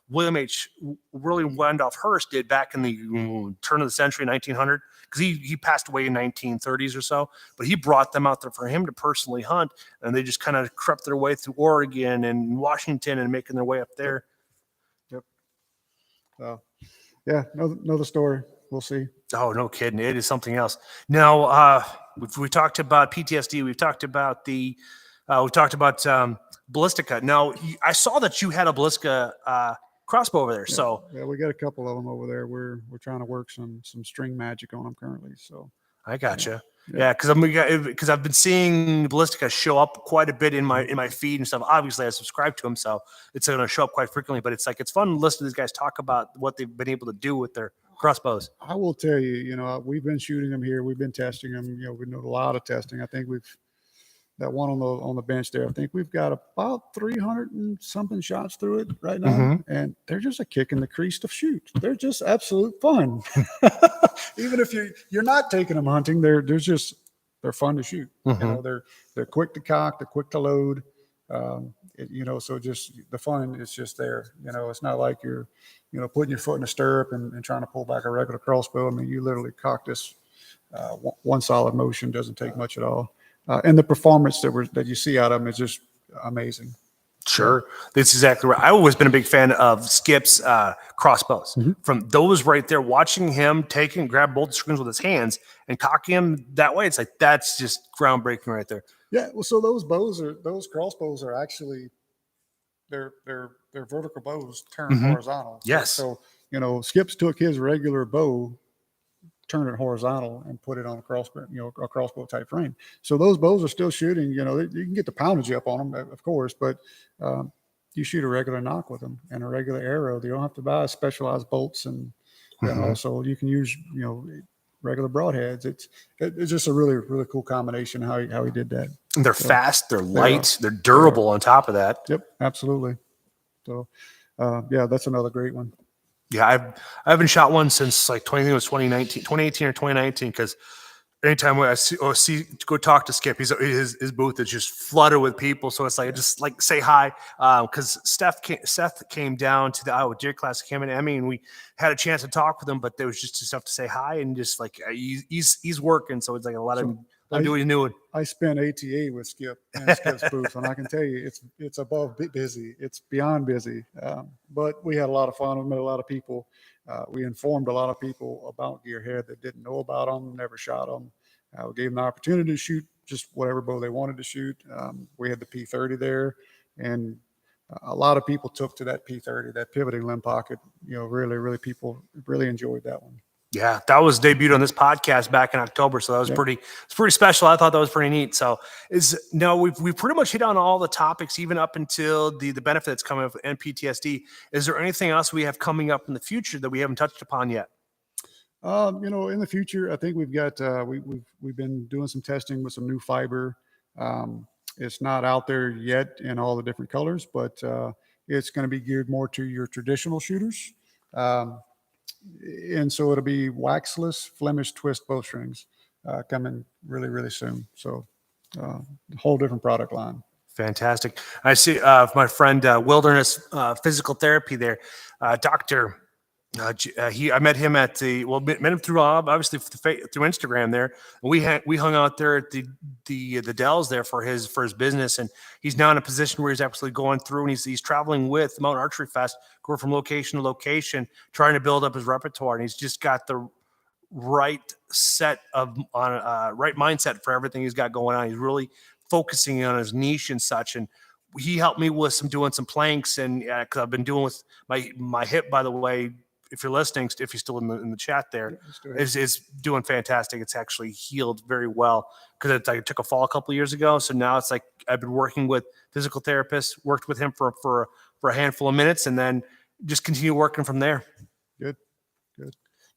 William H. really Randolph Hearst did back in the turn of the century, 1900, because he passed away in 1930s or so, but he brought them out there for him to personally hunt, and they just kind of crept their way through Oregon and Washington and making their way up there. Yep. So, yeah, know the story. We'll see. Oh, no kidding. It is something else. Now, we talked about PTSD. We've talked about Ballistica. Now, I saw that you had a Ballistica crossbowbow over there. Yeah. So yeah, we got a couple of them over there. We're trying to work some string magic on them currently. So I gotcha. Yeah, because I've been seeing Ballistica show up quite a bit in my feed and stuff. Obviously, I subscribe to them, so it's going to show up quite frequently. But it's fun to listen to these guys talk about what they've been able to do with their crossbows. I will tell you, we've been shooting them here. We've been testing them. We've done a lot of testing. I think that one on the bench there, I think we've got about 300 and something shots through it right now. And they're just a kick in the crease to shoot. They're just absolute fun. Even if you're not taking them hunting, they're fun to shoot. They're quick to cock, they're quick to load. So just the fun is just there. It's not like you're, putting your foot in a stirrup and trying to pull back a regular crossbow. I mean, you literally cock this one solid motion, doesn't take much at all. And the performance that you see out of them is just amazing. Sure. That's exactly right. I've always been a big fan of Skip's crossbows. From those right there, watching him grab both the strings with his hands and cocking them that way, it's like, that's just groundbreaking right there. Yeah. Well, so those crossbows are actually, they're vertical bows turned horizontal. Yes. So, Skip's took his regular bow, turn it horizontal, and put it on a crossbow type frame. So those bows are still shooting. You can get the poundage up on them, of course, but you shoot a regular knock with them and a regular arrow. You don't have to buy specialized bolts, and so you can use regular broadheads. It's just a really, really cool combination how he did that. And they're fast, they're light, they're durable on top of that. Yep, absolutely. So that's another great one. Yeah, I haven't shot one since 2018 or 2019, because anytime I see go talk to Skip, his booth is just flooded with people. So it's just say hi, because Seth came down to the Iowa Deer Classic, him and Emmy, and we had a chance to talk with him, but there was just enough to say hi, and just he's working, so it's a lot of do what he's doing. I spent ATA with Skip and Skip's booth, and I can tell you it's above busy. It's beyond busy. But we had a lot of fun. We met a lot of people. We informed a lot of people about Gearhead that didn't know about them, never shot them. We gave them the opportunity to shoot just whatever bow they wanted to shoot. We had the P30 there, and a lot of people took to that P30, that pivoting limb pocket. Really, really, people really enjoyed that one. Yeah, that was debuted on this podcast back in October, so that was it's pretty special. I thought that was pretty neat. So we've pretty much hit on all the topics, even up until the benefits coming up with NPTSD. Is there anything else we have coming up in the future that we haven't touched upon yet? In the future, I think we've got we've been doing some testing with some new fiber. It's not out there yet in all the different colors, but it's going to be geared more to your traditional shooters. And so it'll be waxless Flemish twist bowstrings coming really, really soon. So a whole different product line. Fantastic. I see my friend Wilderness Physical Therapy there, Dr. I met him met him through obviously through Instagram there. We hung out there at the Dells there for his business, and he's now in a position where he's absolutely going through, and he's traveling with Mountain Archery Fest, going from location to location, trying to build up his repertoire, and he's just got the right right mindset for everything he's got going on. He's really focusing on his niche and such, and he helped me with doing some planks, and because I've been doing with my hip, by the way. If you're listening, if you're still in the chat there, is doing fantastic. It's actually healed very well because I took a fall a couple of years ago. So now it's like I've been working with physical therapists, worked with him for a handful of minutes, and then just continue working from there. Good.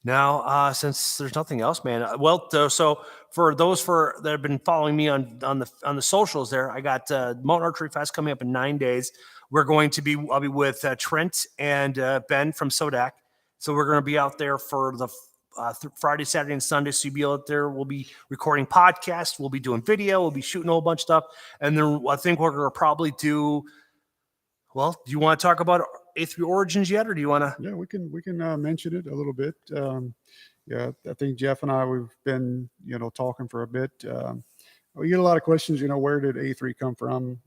Now, since there's nothing else, man. So for those that have been following me on the socials, there, I got Mountain Archery Fest coming up in 9 days. I'll be with Trent and Ben from Sodak. So we're going to be out there for the Friday, Saturday, and Sunday. So you'll be out there. We'll be recording podcasts. We'll be doing video. We'll be shooting a whole bunch of stuff. And then I think we're going to probably do. Well, do you want to talk about A3 Origins yet, or do you want to? Yeah, we can mention it a little bit. Yeah, I think Jeff and I, we've been talking for a bit. We get a lot of questions. Where did A3 come from?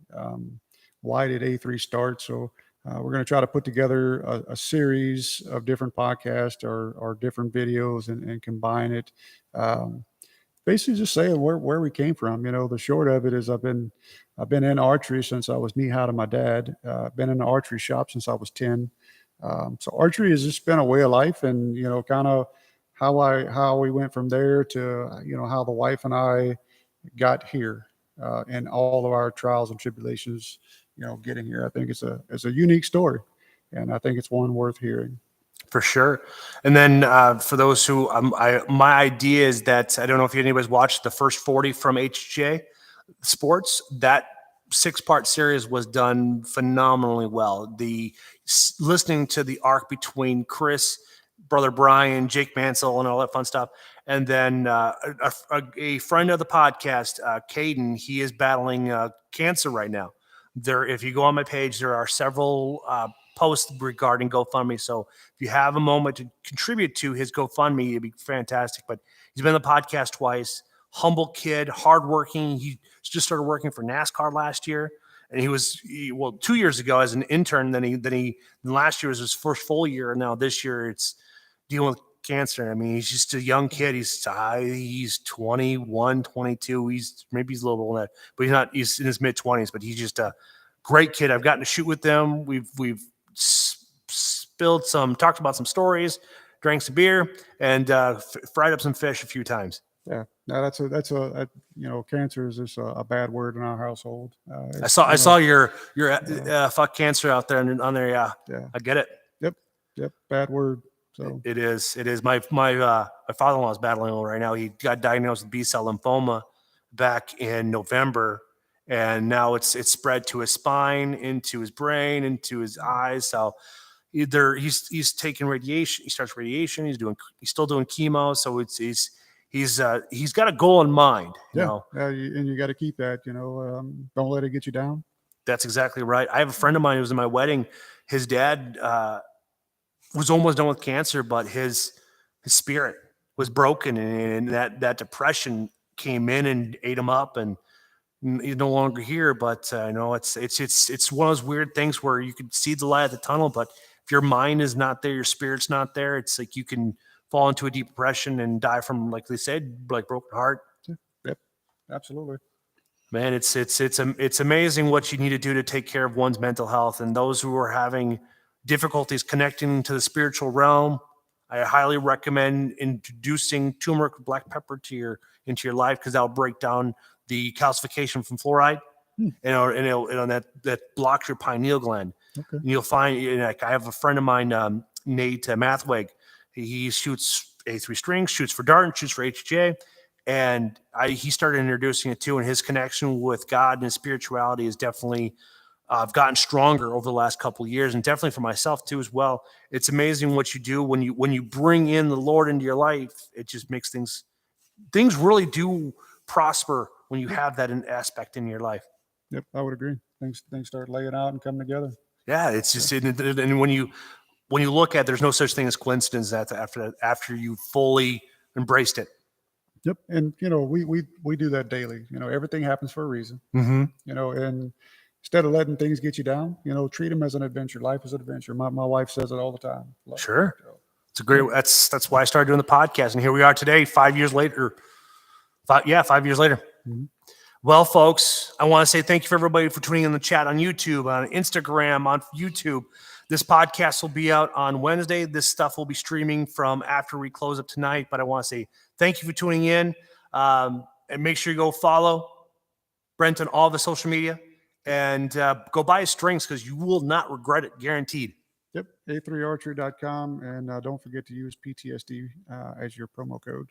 Why did A3 start? So. We're going to try to put together a series of different podcasts or different videos and combine it. Basically, just saying where we came from. The short of it is I've been in archery since I was knee high to my dad. Been in the archery shop since I was 10. So archery has just been a way of life, and kind of how we went from there to how the wife and I got here, and all of our trials and tribulations. Getting here. I think it's a unique story, and I think it's one worth hearing. For sure. And then for those who, my idea is that, I don't know if anybody's watched the first 40 from HJ Sports. That 6-part series was done phenomenally well. Listening to the arc between Chris, brother Brian, Jake Mansell, and all that fun stuff. And then a friend of the podcast, Caden, he is battling cancer right now. If you go on my page, there are several posts regarding GoFundMe. So if you have a moment to contribute to his GoFundMe, it'd be fantastic. But he's been on the podcast twice. Humble kid, hardworking. He just started working for NASCAR last year, and he was 2 years ago as an intern. Then last year was his first full year, and now this year it's dealing with cancer. I mean, he's just a young kid. He's 21, 22. He's a little older than that, but he's not. He's in his mid-20s, but he's just a great kid. I've gotten to shoot with them. We've talked about some stories, drank some beer, and fried up some fish a few times. Yeah, no, that's a cancer is just a bad word in our household. I saw your fuck cancer out there on there. Yeah, I get it. Yep, bad word. So it is. My father-in-law is battling right now. He got diagnosed with B-cell lymphoma back in November, and now it's spread to his spine, into his brain, into his eyes. So either he's taking radiation. He starts radiation. He's still doing chemo. So he's got a goal in mind. And you got to keep that. Don't let it get you down. That's exactly right. I have a friend of mine who was in my wedding. His dad was almost done with cancer, but his spirit was broken, and that depression came in and ate him up, and he's no longer here. But it's one of those weird things where you can see the light at the tunnel, but if your mind is not there, your spirit's not there, it's like you can fall into a deep depression and die from, like they said, like broken heart. Yep, absolutely. Man, it's amazing what you need to do to take care of one's mental health, and those who are having difficulties connecting to the spiritual realm, I highly recommend introducing turmeric with black pepper into your life, because that'll break down the calcification from fluoride, and that blocks your pineal gland. Okay. And you'll find, I have a friend of mine, Nate Mathweg. He shoots A3 strings, shoots for dart, and shoots for HJ, and he started introducing it too. And his connection with God and his spirituality is definitely. I've gotten stronger over the last couple of years, and definitely for myself too as well. It's amazing what you do when you bring in the Lord into your life. It just makes things really do prosper when you have that aspect in your life. Yep, I would agree. Things start laying out and coming together. Yeah, it's just and when you look at, there's no such thing as coincidence after you fully embraced it. Yep, and we do that daily. Everything happens for a reason. Mm-hmm. And instead of letting things get you down, treat them as an adventure. Life is an adventure. My wife says it all the time. Sure. It's a great, that's why I started doing the podcast. And here we are today, 5 years later. 5 years later. Mm-hmm. Well, folks, I want to say thank you for everybody for tuning in the chat on YouTube, on Instagram, on YouTube. This podcast will be out on Wednesday. This stuff will be streaming from after we close up tonight. But I want to say thank you for tuning in. And make sure you go follow Brent on all the social media and go buy his strings because you will not regret it, guaranteed. Yep, A3Archery.com. And don't forget to use PTSD as your promo code.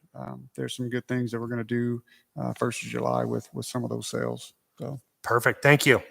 There's some good things that we're going to do 1st of July with some of those sales. So Perfect. Thank you.